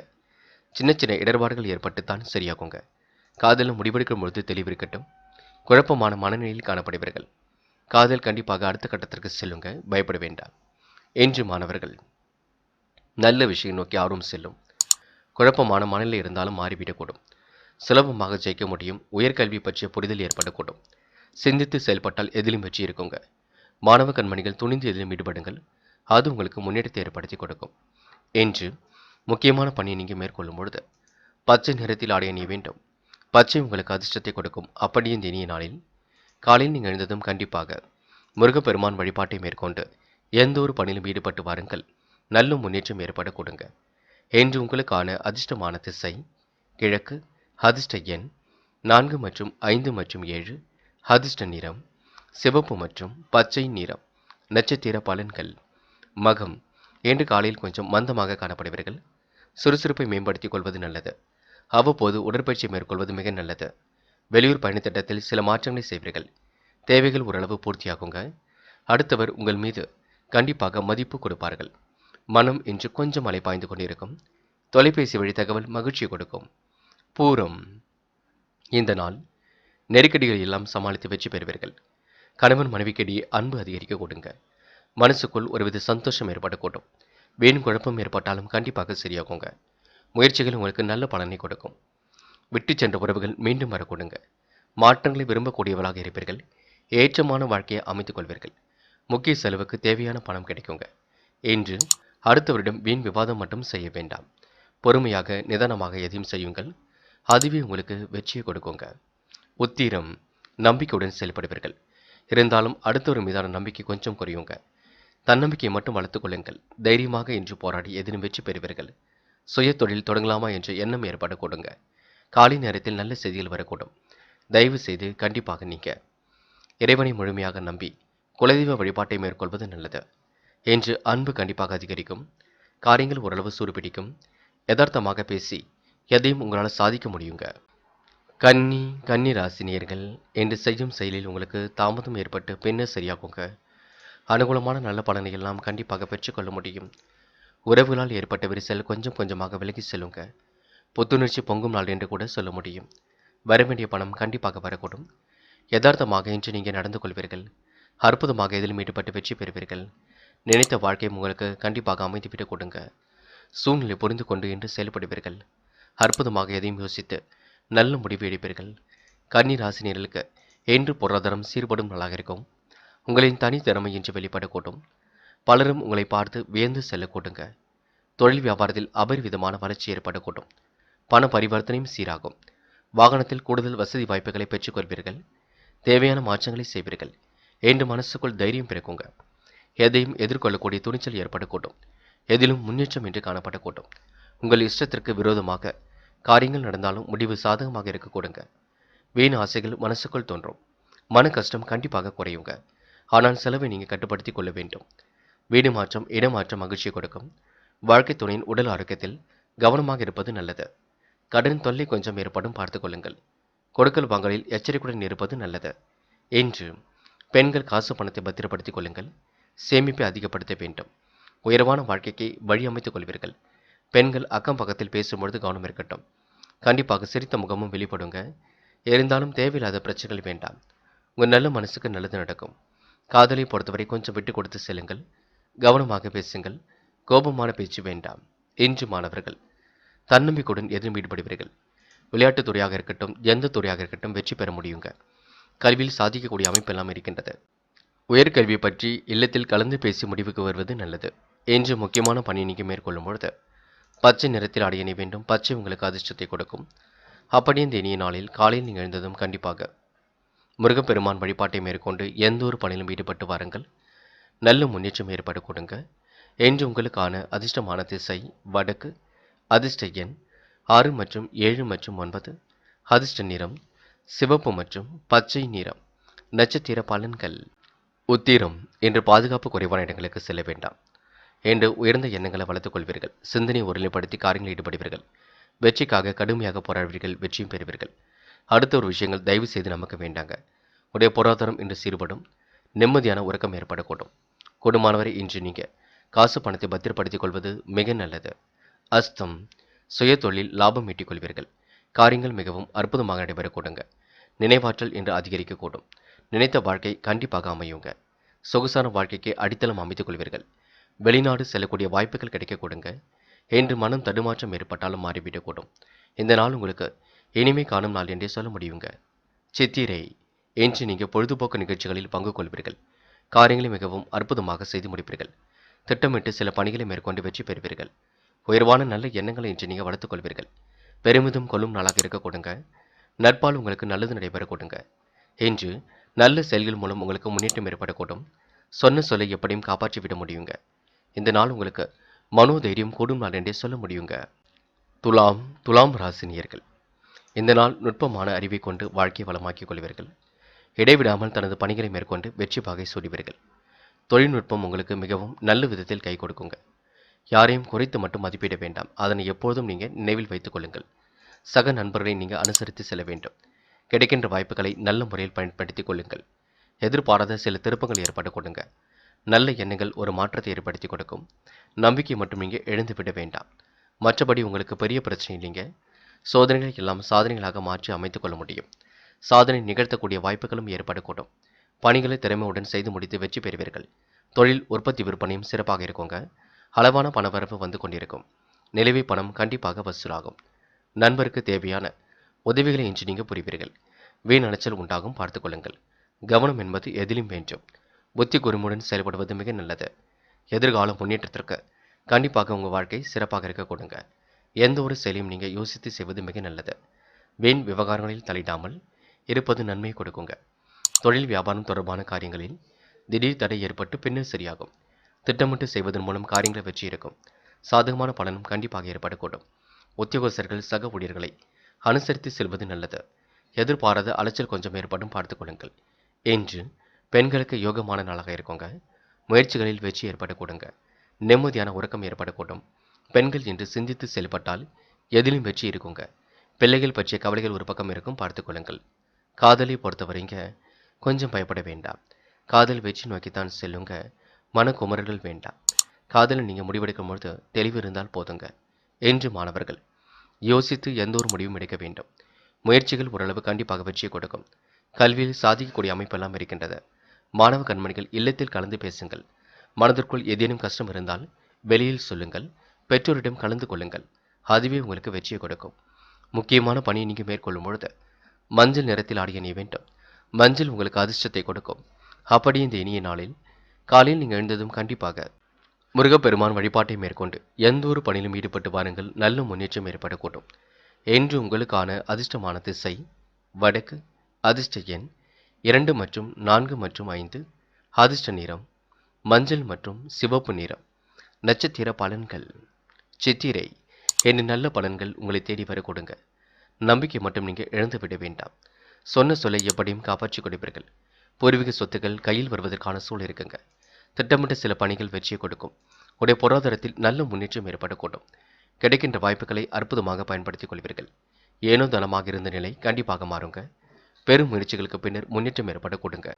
சின்ன சின்ன இடர்பாடுகள் ஏற்பட்டுத்தான் சரியாகுங்க. காதலில் முடிவெடுக்கும் பொழுது தெளிவிருக்கட்டும். குழப்பமான மனநிலையில் காணப்படுவீர்கள். காதல் கண்டிப்பாக அடுத்த கட்டத்திற்கு செல்லுங்க, பயப்பட வேண்டாம். இன்று மாணவர்கள் நல்ல விஷயம் நோக்கி ஆர்வம் செல்லும். குழப்பமான மனநிலை இருந்தாலும் மாறிவிடக்கூடும். சுலபமாக ஜெயிக்க முடியும். உயர்கல்வி பற்றிய புரிதல் ஏற்படக்கூடும். சிந்தித்து செயல்பட்டால் எதிலும் வெற்றி இருக்குங்க. மாணவ கண்மணிகள் துணிந்து எதிலும் ஈடுபடுங்கள். அது உங்களுக்கு முன்னேற்றத்தை ஏற்படுத்தி கொடுக்கும். இன்று முக்கியமான பணியை நீங்கள் மேற்கொள்ளும் பொழுது பச்சை நிறத்தில் ஆடை அணிய வேண்டும். பச்சை உங்களுக்கு அதிர்ஷ்டத்தை கொடுக்கும். அப்படியே இந்த இனிய நாளில் காலையில் நீங்கள் எழுந்ததும் கண்டிப்பாக முருகப்பெருமான் வழிபாட்டை மேற்கொண்டு எந்த ஒரு பணியிலும் ஈடுபட்டு வாருங்கள். நல்ல முன்னேற்றம் ஏற்பட கொடுங்க. இன்று உங்களுக்கான அதிர்ஷ்டமான திசை கிழக்கு. அதிர்ஷ்ட எண் 4 மற்றும் 5 மற்றும் 7. அதிர்ஷ்ட நிறம் சிவப்பு மற்றும் பச்சை நிறம். நட்சத்திர பலன்கள். மகம் இன்று காலையில் கொஞ்சம் மந்தமாக காணப்படுவீர்கள். சுறுசுறுப்பை மேம்படுத்திக் கொள்வது நல்லது. அவ்வப்போது உடற்பயிற்சி மேற்கொள்வது மிக நல்லது. வெளியூர் பயணத்திட்டத்தில் சில மாற்றங்களை செய்வீர்கள். தேவைகள் ஓரளவு பூர்த்தியாகுங்க. அடுத்தவர் உங்கள் மீது கண்டிப்பாக மதிப்பு கொடுப்பார்கள். மனம் இன்று கொஞ்சம் அலைபாய்ந்து கொண்டிருக்கும். தொலைபேசி வழி தகவல் மகிழ்ச்சி கொடுக்கும். பூரம் இந்த நாள் நெருக்கடிகள் எல்லாம் சமாளித்து வெற்றி பெறுவீர்கள். கணவன் மனைவிக்கிடையே அன்பு அதிகரிக்க கொடுங்க. மனசுக்குள் ஒருவித சந்தோஷம் ஏற்படக்கூடும். வீண் குழப்பம் ஏற்பட்டாலும் கண்டிப்பாக சரியாகுங்க. முயற்சிகள் உங்களுக்கு நல்ல பலனை கொடுக்கும். விட்டு சென்ற உறவுகள் மீண்டும் வரக்கூடுங்க. மாற்றங்களை விரும்பக்கூடியவர்களாக இருப்பீர்கள். ஏற்றமான வாழ்க்கையை அமைத்துக் கொள்வீர்கள். முக்கிய செலவுக்கு தேவையான பணம் கிடைக்குங்க. இன்று அடுத்தவரிடம் வீண் விவாதம் மட்டும் செய்ய வேண்டாம். பொறுமையாக நிதானமாக எதையும் செய்யுங்கள். அதுவே உங்களுக்கு வெற்றியை கொடுக்குங்க. உத்திரம் நம்பிக்கையுடன் செயல்படுவீர்கள். இருந்தாலும் அடுத்தவர் மீதான நம்பிக்கை கொஞ்சம் குறையுங்க. தன்னம்பிக்கையை மட்டும் வளர்த்துக் கொள்ளுங்கள். தைரியமாக இன்று போராடி எதிலும் வெற்றி பெறுவீர்கள். சுய தொழில் தொடங்கலாமா என்ற எண்ணம் ஏற்படக்கூடுங்க. காலை நேரத்தில் நல்ல செய்திகள் வரக்கூடும். தயவு செய்து கண்டிப்பாக நீங்க இறைவனை முழுமையாக நம்பி குலதெய்வ வழிபாட்டை மேற்கொள்வது நல்லது. இன்று அன்பு கண்டிப்பாக அதிகரிக்கும். காரியங்கள் ஓரளவு சூடுபிடிக்கும். யதார்த்தமாக பேசி எதையும் உங்களால் சாதிக்க முடியுங்க. கன்னி ராசினியர்கள் என்று செய்யும் செயலில் உங்களுக்கு தாமதம் ஏற்பட்டு பின்னர் சரியாகுங்க. அனுகூலமான நல்ல பலனை எல்லாம் கண்டிப்பாக பெற்றுக்கொள்ள முடியும். உறவுகளால் ஏற்பட்ட விரிசல் கொஞ்சம் கொஞ்சமாக விலகி செல்லுங்க. புத்துணர்ச்சி பொங்கும் நாள் என்று கூட சொல்ல முடியும். வரவேண்டிய பணம் கண்டிப்பாக வரக்கூடும். யதார்த்தமாக இன்று நீங்கள் நடந்து கொள்வீர்கள். அற்புதமாக எதிலும் ஈடுபட்டு வெற்றி பெறுவீர்கள். நினைத்த வாழ்க்கை உங்களுக்கு கண்டிப்பாக அமைந்துவிடக் கொடுங்க. சூழ்நிலை புரிந்து கொண்டு இன்று செயல்படுவீர்கள். அற்புதமாக எதையும் யோசித்து நல்ல முடிவு எடுப்பீர்கள். கன்னி ராசினியர்களுக்கு இன்று பொருளாதாரம் சீர்படும் நாளாக இருக்கும். உங்களின் தனித்திறமை இன்று வெளிப்படக்கூடும். பலரும் உங்களை பார்த்து வியந்து செல்லக்கூடுங்க. தொழில் வியாபாரத்தில் அபரிவிதமான வளர்ச்சி ஏற்படக்கூடும். பண பரிவர்த்தனையும் சீராகும். வாகனத்தில் கூடுதல் வசதி வாய்ப்புகளை பெற்றுக்கொள்வீர்கள். தேவையான மாற்றங்களை செய்வீர்கள். என்று மனசுக்குள் தைரியம் பிறக்குங்க. எதையும் எதிர்கொள்ளக்கூடிய துணிச்சல் ஏற்படக்கூடும். எதிலும் முன்னேற்றம் என்று காணப்படக்கூடும். உங்கள் இஷ்டத்திற்கு விரோதமாக காரியங்கள் நடந்தாலும் முடிவு சாதகமாக இருக்கக்கூடுங்க. வீண் ஆசைகள் மனசுக்குள் தோன்றும். மன கஷ்டம் கண்டிப்பாக குறையுங்க. ஆனால் செலவை நீங்கள் கட்டுப்படுத்திக் கொள்ள வேண்டும். வீடு மாற்றம் இடமாற்றம் மகிழ்ச்சி கொடுக்கும். வாழ்க்கை துணையின் உடல் ஆரோக்கியத்தில் கவனமாக இருப்பது நல்லது. கடன் தொல்லை கொஞ்சம் ஏற்படும் பார்த்துக் கொள்ளுங்கள். கொடுக்கல் வாங்கலில் எச்சரிக்கையுடன் இருப்பது நல்லது. இன்று பெண்கள் காசு பணத்தை பத்திரப்படுத்திக் கொள்ளுங்கள். சேமிப்பை அதிகப்படுத்த வேண்டும். உயர்வான வாழ்க்கைக்கு வழி அமைத்துக் கொள்வீர்கள். பெண்கள் அக்கம் பக்கத்தில் பேசும்பொழுது கவனம் இருக்கட்டும். கண்டிப்பாக சிரித்த முகமும் வெளிப்படுங்க. இருந்தாலும் தேவையில்லாத பிரச்சனைகள் வேண்டாம். உங்கள் நல்ல மனசுக்கு நல்லது நடக்கும். காதலை பொறுத்தவரை கொஞ்சம் விட்டு கொடுத்து செல்லுங்கள். கவனமாக பேசுங்கள். கோபமான பேச்சு வேண்டாம். இன்று மாணவர்கள் தன்னம்பிக்கையுடன் எதிலும் ஈடுபடுவீர்கள். விளையாட்டுத் துறையாக இருக்கட்டும், எந்த துறையாக இருக்கட்டும் வெற்றி பெற முடியுங்க. கல்வியில் சாதிக்கக்கூடிய அமைப்பெல்லாம் இருக்கின்றது. உயர்கல்வி பற்றி இல்லத்தில் கலந்து பேசி முடிவுக்கு வருவது நல்லது. இன்று முக்கியமான பணியை நீங்கள் மேற்கொள்ளும் பொழுது பச்சை நிறத்தில் ஆடை அணிய வேண்டும். பச்சை உங்களுக்கு அதிர்ஷ்டத்தை கொடுக்கும். அப்படி இந்த இனிய நாளில் காலையில் நீங்கள் எழுந்ததும் கண்டிப்பாக முருகப்பெருமான் வழிபாட்டை மேற்கொண்டு எந்த ஒரு பணியிலும் ஈடுபட்டு வாருங்கள். நல்ல முன்னேற்றம் ஏற்பட கொடுங்க. இன்று உங்களுக்கான அதிர்ஷ்டமான திசை வடக்கு. அதிர்ஷ்ட எண் 6 மற்றும் 7 மற்றும் 9. அதிர்ஷ்ட நிறம் சிவப்பு மற்றும் பச்சை நிறம். நட்சத்திர பலன்கள். உத்திரம் இன்று பாதுகாப்பு குறைவான இடங்களுக்கு செல்ல வேண்டாம். என்று உயர்ந்த எண்ணங்களை வளர்த்துக் கொள்வீர்கள். சிந்தனை ஒருநிலைப்படுத்தி காரியங்களில் ஈடுபடுவீர்கள். வெற்றிக்காக கடுமையாக போராடுவீர்கள். வெற்றியும் பெறுவீர்கள். அடுத்த ஒரு விஷயங்கள் தயவு செய்து நமக்கு வேண்டாங்க. உடைய பொருளாதாரம் இன்று சீர்படும். நிம்மதியான உறக்கம் ஏற்படக்கூடும். குடும்பமானவரை இன்று நீங்கள் காசு பணத்தை பத்திரப்படுத்திக் கொள்வது மிக நல்லது. அஸ்தம் சுய தொழில் லாபம் ஈட்டிக் கொள்வீர்கள். காரியங்கள் மிகவும் அற்புதமாக நடைபெறக்கூடுங்க. நினைவாற்றல் இன்று அதிகரிக்கக்கூடும். நினைத்த வாழ்க்கை கண்டிப்பாக அமையுங்க. சொகுசான வாழ்க்கைக்கு அடித்தளம் அமைத்துக் கொள்வீர்கள். வெளிநாடு செல்லக்கூடிய வாய்ப்புகள் கிடைக்க கொடுங்க. இன்று மனம் தடுமாற்றம் ஏற்பட்டாலும் மாறிவிடக்கூடும். இந்த நாள் உங்களுக்கு இனிமை காணும் நாள் என்றே சொல்ல முடியுங்க. சித்திரை இன்று நீங்கள் பொழுதுபோக்கு நிகழ்ச்சிகளில் பங்கு கொள்வீர்கள். காரியங்களை மிகவும் அற்புதமாக செய்து முடிப்பீர்கள். திட்டமிட்டு சில பணிகளை மேற்கொண்டு வெற்றி பெறுவீர்கள். உயர்வான நல்ல எண்ணங்களை இன்று நீங்கள் வளர்த்துக் கொள்வீர்கள். பெருமிதம் கொள்ளும் நாளாக இருக்க கொடுங்க. நட்பால் உங்களுக்கு நல்லது நடைபெற கொடுங்க. இன்று நல்ல செயல்கள் மூலம் உங்களுக்கு முன்னேற்றம் ஏற்படக்கூடும். சொன்ன சொல்லை எப்படியும் காப்பாற்றி விட முடியுங்க. இந்த நாள் உங்களுக்கு மனோதைரியம் கூடும் நாள் என்றே சொல்ல முடியுங்க. துலாம் ராசினியர்கள் இந்த நாள் நுட்பமான அறிவை கொண்டு வாழ்க்கையை வளமாக்கிக் கொள்வீர்கள். இடைவிடாமல் தனது பணிகளை மேற்கொண்டு வெற்றி பாகை சூடுவீர்கள். தொழில்நுட்பம் உங்களுக்கு மிகவும் நல்ல விதத்தில் கை கொடுக்குங்க. யாரையும் குறைத்து மட்டும் மதிப்பிட வேண்டாம். அதனை எப்பொழுதும் நீங்கள் நினைவில் வைத்துக் கொள்ளுங்கள். சக நண்பர்களை நீங்கள் அனுசரித்து செல்ல வேண்டும். கிடைக்கின்ற வாய்ப்புகளை நல்ல முறையில் பயன்படுத்திக் கொள்ளுங்கள். எதிர்பாராத சில திருப்பங்கள் ஏற்பட கொடுங்க. நல்ல எண்ணங்கள் ஒரு மாற்றத்தை ஏற்படுத்தி கொடுக்கும். நம்பிக்கை மட்டும் நீங்கள் எழுந்துவிட வேண்டாம். மற்றபடி உங்களுக்கு பெரிய பிரச்சனை இல்லைங்க. சோதனைகளை எல்லாம் சாதனைகளாக மாற்றி அமைத்துக் கொள்ள முடியும். சாதனை நிகழ்த்தக்கூடிய வாய்ப்புகளும் ஏற்படக்கூடும். பணிகளை திறமையுடன் செய்து முடித்து வெற்றி பெறுவீர்கள். தொழில் உற்பத்தி விற்பனையும் சிறப்பாக இருக்குங்க. அளவான பணவரவு வந்து கொண்டிருக்கும். நிலுவை பணம் கண்டிப்பாக வசூலாகும். நண்பருக்கு தேவையான உதவிகளை இன்று நீங்கள் புரிவீர்கள். வீண் அலைச்சல் உண்டாகும் பார்த்துக் கொள்ளுங்கள். கவனம் என்பது எதிலும் வேண்டும். புத்தி கூர்மையுடன் செயல்படுவது மிக நல்லது. எதிர்கால முன்னேற்றத்திற்கு கண்டிப்பாக உங்கள் வாழ்க்கை சிறப்பாக இருக்க கொடுங்க. எந்த ஒரு செயலையும் நீங்கள் யோசித்து செய்வது மிக நல்லது. வீண் விவகாரங்களில் தலையிடாமல் இருப்பது நன்மை கொடுக்குங்க. தொழில் வியாபாரம் தொடர்பான காரியங்களில் திடீர் தடை ஏற்பட்டு பின்னர் சரியாகும். திட்டமிட்டு செய்வதன் மூலம் காரியங்கள் வெற்றி இருக்கும். சாதகமான பலனும் கண்டிப்பாக ஏற்படக்கூடும். உத்தியோகஸ்தர்கள் சக ஊழியர்களை அனுசரித்து செல்வது நல்லது. எதிர்பாராத அலைச்சல் கொஞ்சம் ஏற்படும் பார்த்துக் கொள்ளுங்கள். இன்று பெண்களுக்கு யோகமான நாளாக இருக்குங்க. முயற்சிகளில் வெற்றி ஏற்படக்கூடுங்க. நிம்மதியான உறக்கம் ஏற்படக்கூடும். பெண்கள் இன்று சிந்தித்து செயல்பட்டால் எதிலும் வெற்றி இருக்குங்க. பிள்ளைகள் பற்றிய கவலைகள் ஒரு பக்கம் இருக்கும் பார்த்துக் கொள்ளுங்கள். காதலை பொறுத்தவரைங்க கொஞ்சம் பயப்பட வேண்டாம். காதல் வெற்றி நோக்கித்தான் செல்லுங்க. மனக்குமரல்கள் வேண்டாம். காதலை நீங்கள் முடிவெடுக்கும் பொழுது தெளிவு இருந்தால் போதுங்க. இன்று மாணவர்கள் யோசித்து எந்த ஒரு முடிவும் எடுக்க வேண்டும். முயற்சிகள் ஓரளவு கண்டிப்பாக வெற்றியை கொடுக்கும். கல்வியில் சாதிக்கக்கூடிய அமைப்பெல்லாம் இருக்கின்றது. மாணவ கண்மணிகள் இல்லத்தில் கலந்து பேசுங்கள். மனதிற்குள் ஏதேனும் கஷ்டம் இருந்தால் வெளியில் சொல்லுங்கள். பெற்றோரிடம் கலந்து கொள்ளுங்கள். அதுவே உங்களுக்கு வெற்றியை கொடுக்கும். முக்கியமான பணியை நீங்கள் மேற்கொள்ளும் பொழுது மஞ்சள் நிறத்தில் ஆடிய அணிய வேண்டும். மஞ்சள் உங்களுக்கு அதிர்ஷ்டத்தை கொடுக்கும். அப்படி இந்த இனிய நாளில் காலையில் நீங்கள் எழுந்ததும் கண்டிப்பாக முருகப்பெருமான் வழிபாட்டை மேற்கொண்டு எந்த ஒரு பணியிலும் ஈடுபட்டு வாருங்கள். நல்ல முன்னேற்றம் ஏற்படக்கூடும். என்று உங்களுக்கான அதிர்ஷ்டமான திசை வடக்கு. அதிர்ஷ்ட எண் 2 மற்றும் 4 மற்றும் 5. அதிர்ஷ்ட நிறம் மஞ்சள் மற்றும் சிவப்பு நிறம். நட்சத்திர பலன்கள். சித்திரை என்று நல்ல பலன்கள் உங்களை தேடி வர கொடுங்க. நம்பிக்கை மட்டும் நீங்கள் இழந்து விட வேண்டாம். சொன்ன சொல்லை எப்படியும் காப்பாற்றி கொடுப்பீர்கள். பூர்வீக சொத்துக்கள் கையில் வருவதற்கான சூழல் இருக்குங்க. திட்டமிட்ட சில பணிகள் வெற்றியை கொடுக்கும். உடைய பொருளாதாரத்தில் நல்ல முன்னேற்றம் ஏற்படக்கூடும். கிடைக்கின்ற வாய்ப்புகளை அற்புதமாக பயன்படுத்திக் கொள்வீர்கள். ஏனோ தனமாக இருந்த நிலை கண்டிப்பாக மாறுங்க. பெரும் முயற்சிகளுக்கு பின்னர் முன்னேற்றம் ஏற்பட கொடுங்க.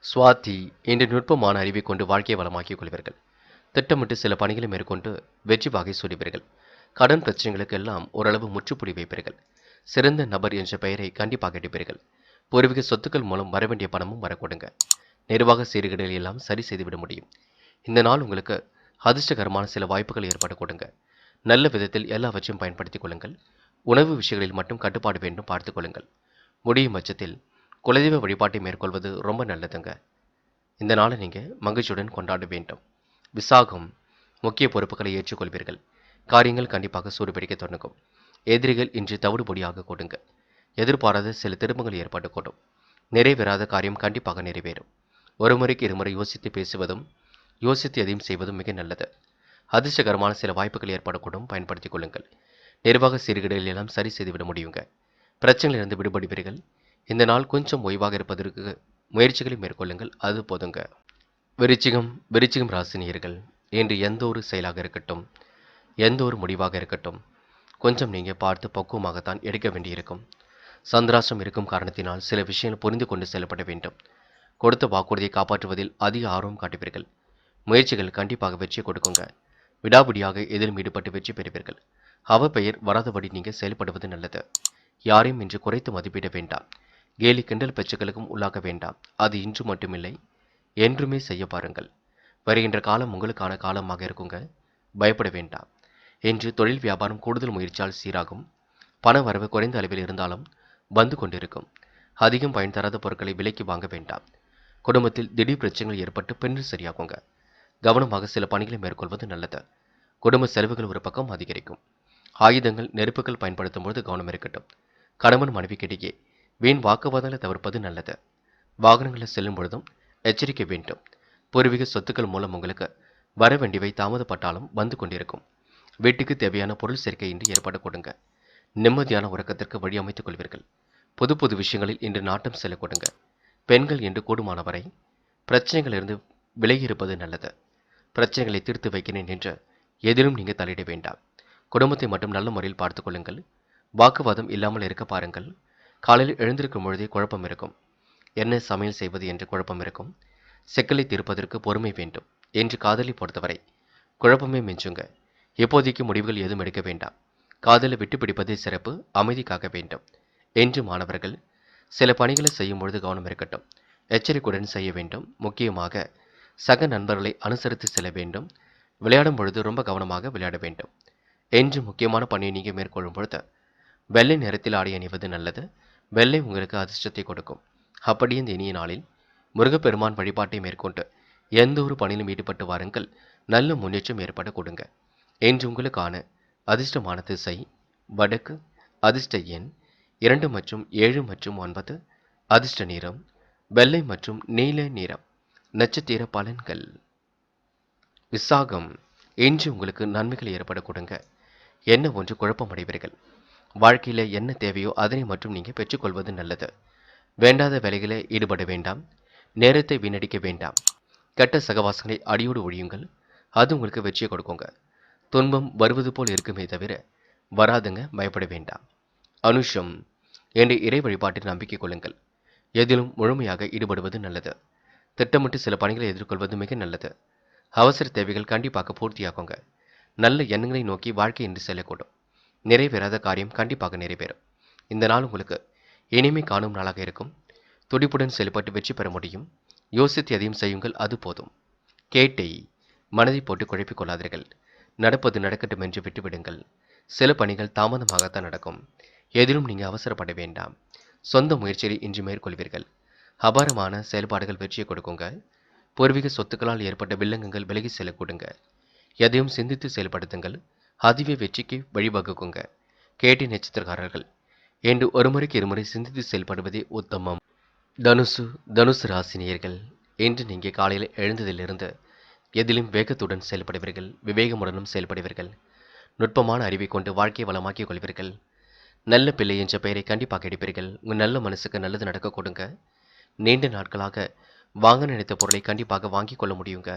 சுவாதி இன்று நுட்பமான அறிவை கொண்டு வாழ்க்கையை வளமாக்கிக் கொள்வீர்கள். திட்டமிட்டு சில பணிகளை மேற்கொண்டு வெற்றி வாகை சூடுவீர்கள். கடன் பிரச்சனைகளுக்கு எல்லாம் ஓரளவு முற்றுப்புள்ளி வைப்பீர்கள். சிறந்த நபர் என்ற பெயரை கண்டிப்பாக எடுப்பீர்கள். பூர்வீக சொத்துக்கள் மூலம் வரவேண்டிய பணமும் வரக்கூடுங்க. நிர்வாக சீர்கேடுகளை எல்லாம் சரி செய்துவிட முடியும். இந்த நாள் உங்களுக்கு அதிர்ஷ்டகரமான சில வாய்ப்புகள் ஏற்பட கொடுங்க. நல்ல விதத்தில் எல்லாவற்றையும் பயன்படுத்திக் கொள்ளுங்கள். உணவு விஷயங்களில் மட்டும் கட்டுப்பாடு வேண்டும் பார்த்துக் கொள்ளுங்கள். முடியும் பட்சத்தில் குலதெய்வ வழிபாட்டை மேற்கொள்வது ரொம்ப நல்லதுங்க. இந்த நாளை நீங்க மகிழ்ச்சியுடன் கொண்டாட வேண்டும். விசாகம் முக்கிய பொறுப்புகளை ஏற்றுக்கொள்வீர்கள். காரியங்கள் கண்டிப்பாக சூடுபிடிக்க தொடங்கும். எதிரிகள் இன்று தவிடுபொடியாக கொடுங்க. எதிர்பாராத சில திருப்பங்கள் ஏற்படக்கூடும். நிறைவேறாத காரியம் கண்டிப்பாக நிறைவேறும். ஒரு முறைக்கு இருமுறை யோசித்து பேசுவதும் யோசித்து எதையும் செய்வதும் மிக நல்லது. அதிர்ஷ்டகரமான சில வாய்ப்புகள் ஏற்படக்கூடும், பயன்படுத்திக் கொள்ளுங்கள். நிர்வாக சீர்கேடுகள் எல்லாம் சரி செய்துவிட முடியுங்க. பிரச்சனையிலிருந்து விடுபடுவீர்கள். இந்த நாள் கொஞ்சம் ஓய்வாக இருப்பதற்கு முயற்சிகளை மேற்கொள்ளுங்கள், அது போதுங்க. விருச்சிகம் ராசினியர்கள் இன்று எந்த ஒரு செயலாக இருக்கட்டும், எந்த ஒரு முடிவாக இருக்கட்டும், கொஞ்சம் நீங்க பார்த்து பக்குவமாகத்தான் எடுக்க வேண்டியிருக்கும். சந்திராஷ்டிரம் இருக்கும் காரணத்தினால் சில விஷயங்கள் புரிந்து கொண்டு செயல்பட வேண்டும். கொடுத்த வாக்குறுதியை காப்பாற்றுவதில் அதிக ஆர்வம் காட்டுவீர்கள். முயற்சிகள் கண்டிப்பாக வெற்றி கொடுக்குங்க. விடாபிடியாக எதிலும் ஈடுபட்டு வெற்றி பெறுவீர்கள். அவப்பெயர் வராதபடி நீங்க செயல்படுவது நல்லது. யாரையும் இன்று குறைத்து மதிப்பிட வேண்டாம். கேலி கிண்டல் பேச்சுக்களுக்கும் உள்ளாக வேண்டாம். அது இன்று மட்டுமில்லை, என்றுமே செய்ய பாருங்கள். வருகின்ற காலம் உங்களுக்கான காலமாக இருக்குங்க. பயப்பட வேண்டாம். இன்று தொழில் வியாபாரம் கூடுதல் முயற்சியால் சீராகும். பண வரவு குறைந்த அளவில் இருந்தாலும் வந்து கொண்டிருக்கும். அதிகம் பயன் தராத பொருட்களை விலைக்கு வாங்க வேண்டாம். குடும்பத்தில் திடீர் பிரச்சனைகள் ஏற்பட்டு பின்னர் சரியாகுங்க. கவனமாக சில பணிகளை மேற்கொள்வது நல்லது. குடும்ப செலவுகள் ஒரு பக்கம் அதிகரிக்கும். ஆயுதங்கள் நெருப்புகள் பயன்படுத்தும் போது கவனம் இருக்கட்டும். கணவன் மனைவிக்கிடையே வீண் வாக்குவாதங்களை தவிர்ப்பது நல்லது. வாகனங்களில் செல்லும் பொழுதும் எச்சரிக்கை வேண்டும். பூர்வீக சொத்துக்கள் மூலம் உங்களுக்கு வர வேண்டியவை தாமதப்பட்டாலும் வந்து கொண்டிருக்கும். வீட்டுக்கு தேவையான பொருள் சேர்க்கை இன்று ஏற்பட கொடுங்க. நிம்மதியான உறக்கத்திற்கு வழி அமைத்துக் கொள்வீர்கள். புது புது விஷயங்களில் இன்று நாட்டம் செல்ல கொடுங்க. பெண்கள் என்று கூடுமானவரை பிரச்சனைகளிலிருந்து விலகி இருப்பது நல்லது. பிரச்சனைகளை தீர்த்து வைக்கிறேன் என்று எதிலும் நீங்க தலையிட வேண்டாம். குடும்பத்தை மட்டும் நல்ல முறையில் பார்த்துக் கொள்ளுங்கள். வாக்குவாதம் இல்லாமல் இருக்க பாருங்கள். காலையில் எழுந்திருக்கும் பொழுதே குழப்பம் இருக்கும். என்ன சமையல் செய்வது என்று குழப்பம் இருக்கும். சிக்கலை தீர்ப்பதற்கு பொறுமை வேண்டும். என்று காதலை பொறுத்தவரை குழப்பமே மிஞ்சுங்க. இப்போதைக்கு முடிவுகள் எதுவும் எடுக்க வேண்டாம். காதலை விட்டு பிடிப்பதே சிறப்பு. அமைதி காக்க வேண்டும். என்று மாணவர்கள் சில பணிகளை செய்யும் பொழுது கவனம் இருக்கட்டும். எச்சரிக்கையுடன் செய்ய வேண்டும். முக்கியமாக சக நண்பர்களை அனுசரித்து செல்ல வேண்டும். விளையாடும் பொழுது ரொம்ப கவனமாக விளையாட வேண்டும். என்று முக்கியமான பணியை நீங்க மேற்கொள்ளும் பொழுது வெள்ளை நிறத்தில் ஆடை அணிவது நல்லது. வெள்ளை உங்களுக்கு அதிர்ஷ்டத்தை கொடுக்கும். அப்படி இந்த இனிய நாளில் முருகப்பெருமான் வழிபாட்டை மேற்கொண்டு எந்த ஒரு பணியிலும் ஈடுபட்டு வாருங்கள். நல்ல முன்னேற்றம் ஏற்பட கொடுங்க. என்று உங்களுக்கான அதிர்ஷ்டமான திசை வடக்கு. அதிர்ஷ்ட எண் 2 மற்றும் 7 மற்றும் 9. அதிர்ஷ்ட நிறம் வெள்ளை மற்றும் நீல நிறம். நட்சத்திர பலன்கள். விசாகம் இன்று உங்களுக்கு நன்மைகள் ஏற்பட கொடுங்க. என்ன ஒன்று குழப்பமடைவீர்கள். வாழ்க்கையில என்ன தேவையோ அதனை மட்டும் நீங்க பெற்றுக்கொள்வது நல்லது. வேண்டாத வேலைகளை ஈடுபட வேண்டாம். நேரத்தை வீணடிக்க வேண்டாம். கெட்ட சகவாசங்களை அடியோடு ஒழியுங்கள். அது உங்களுக்கு வெற்றியை கொடுக்குங்க. துன்பம் வருவது போல் இருக்குமே தவிர வராதுங்க, பயப்பட வேண்டாம். அனுஷம் என்ற இறை வழிபாட்டில் நம்பிக்கை கொள்ளுங்கள். எதிலும் முழுமையாக ஈடுபடுவது நல்லது. திட்டமிட்டு சில பணிகளை எதிர்கொள்வது மிக நல்லது. அவசர தேவைகள் கண்டிப்பாக பூர்த்தியாகுங்க. நல்ல எண்ணங்களை நோக்கி வாழ்க்கை என்று செல்லக்கூடும். நிறைவேறாத காரியம் கண்டிப்பாக நிறைவேறும். இந்த நாள் உங்களுக்கு இனிமை காணும் நாளாக இருக்கும். துடிப்புடன் செயல்பட்டு வெற்றி பெற முடியும். யோசித்து எதையும் செய்யுங்கள், அது போதும். கேட்டை மனதை போட்டு குழப்பிக் கொள்ளாதீர்கள். நடப்பது நடக்கட்டும் என்று விட்டுவிடுங்கள். சில பணிகள் தாமதமாகத்தான் நடக்கும். எதிலும் நீங்க அவசரப்பட வேண்டாம். சொந்த முயற்சியை இன்று மேற்கொள்வீர்கள். அபாரமான செயல்பாடுகள் வெற்றியை கொடுக்குங்க. பூர்வீக சொத்துக்களால் ஏற்பட்ட வில்லங்கங்கள் விலகி செல்ல கொடுங்க. எதையும் சிந்தித்து செயல்படுத்துங்கள். அதுவே வெற்றிக்கு வழிவகுக்குங்க. கேட்டி நட்சத்திரக்காரர்கள் என்று ஒரு முறைக்கு இருமுறை சிந்தித்து செயல்படுவதே உத்தமம். தனுசு ராசினியர்கள் இன்று நீங்க காலையில் எழுந்ததிலிருந்து எதிலும் வேகத்துடன் செயல்படுவீர்கள். விவேகமுடனும் செயல்படுவீர்கள். நுட்பமான அறிவை கொண்டு வாழ்க்கையை வளமாக்கிக் கொள்வீர்கள். நல்ல பிள்ளை என்ற பெயரை கண்டிப்பாக எடுப்பீர்கள். உங்கள் நல்ல மனசுக்கு நல்லது நடக்க கொடுங்க. நீண்ட நாட்களாக வாங்க நினைத்த பொருளை கண்டிப்பாக வாங்கிக் கொள்ள முடியுங்க.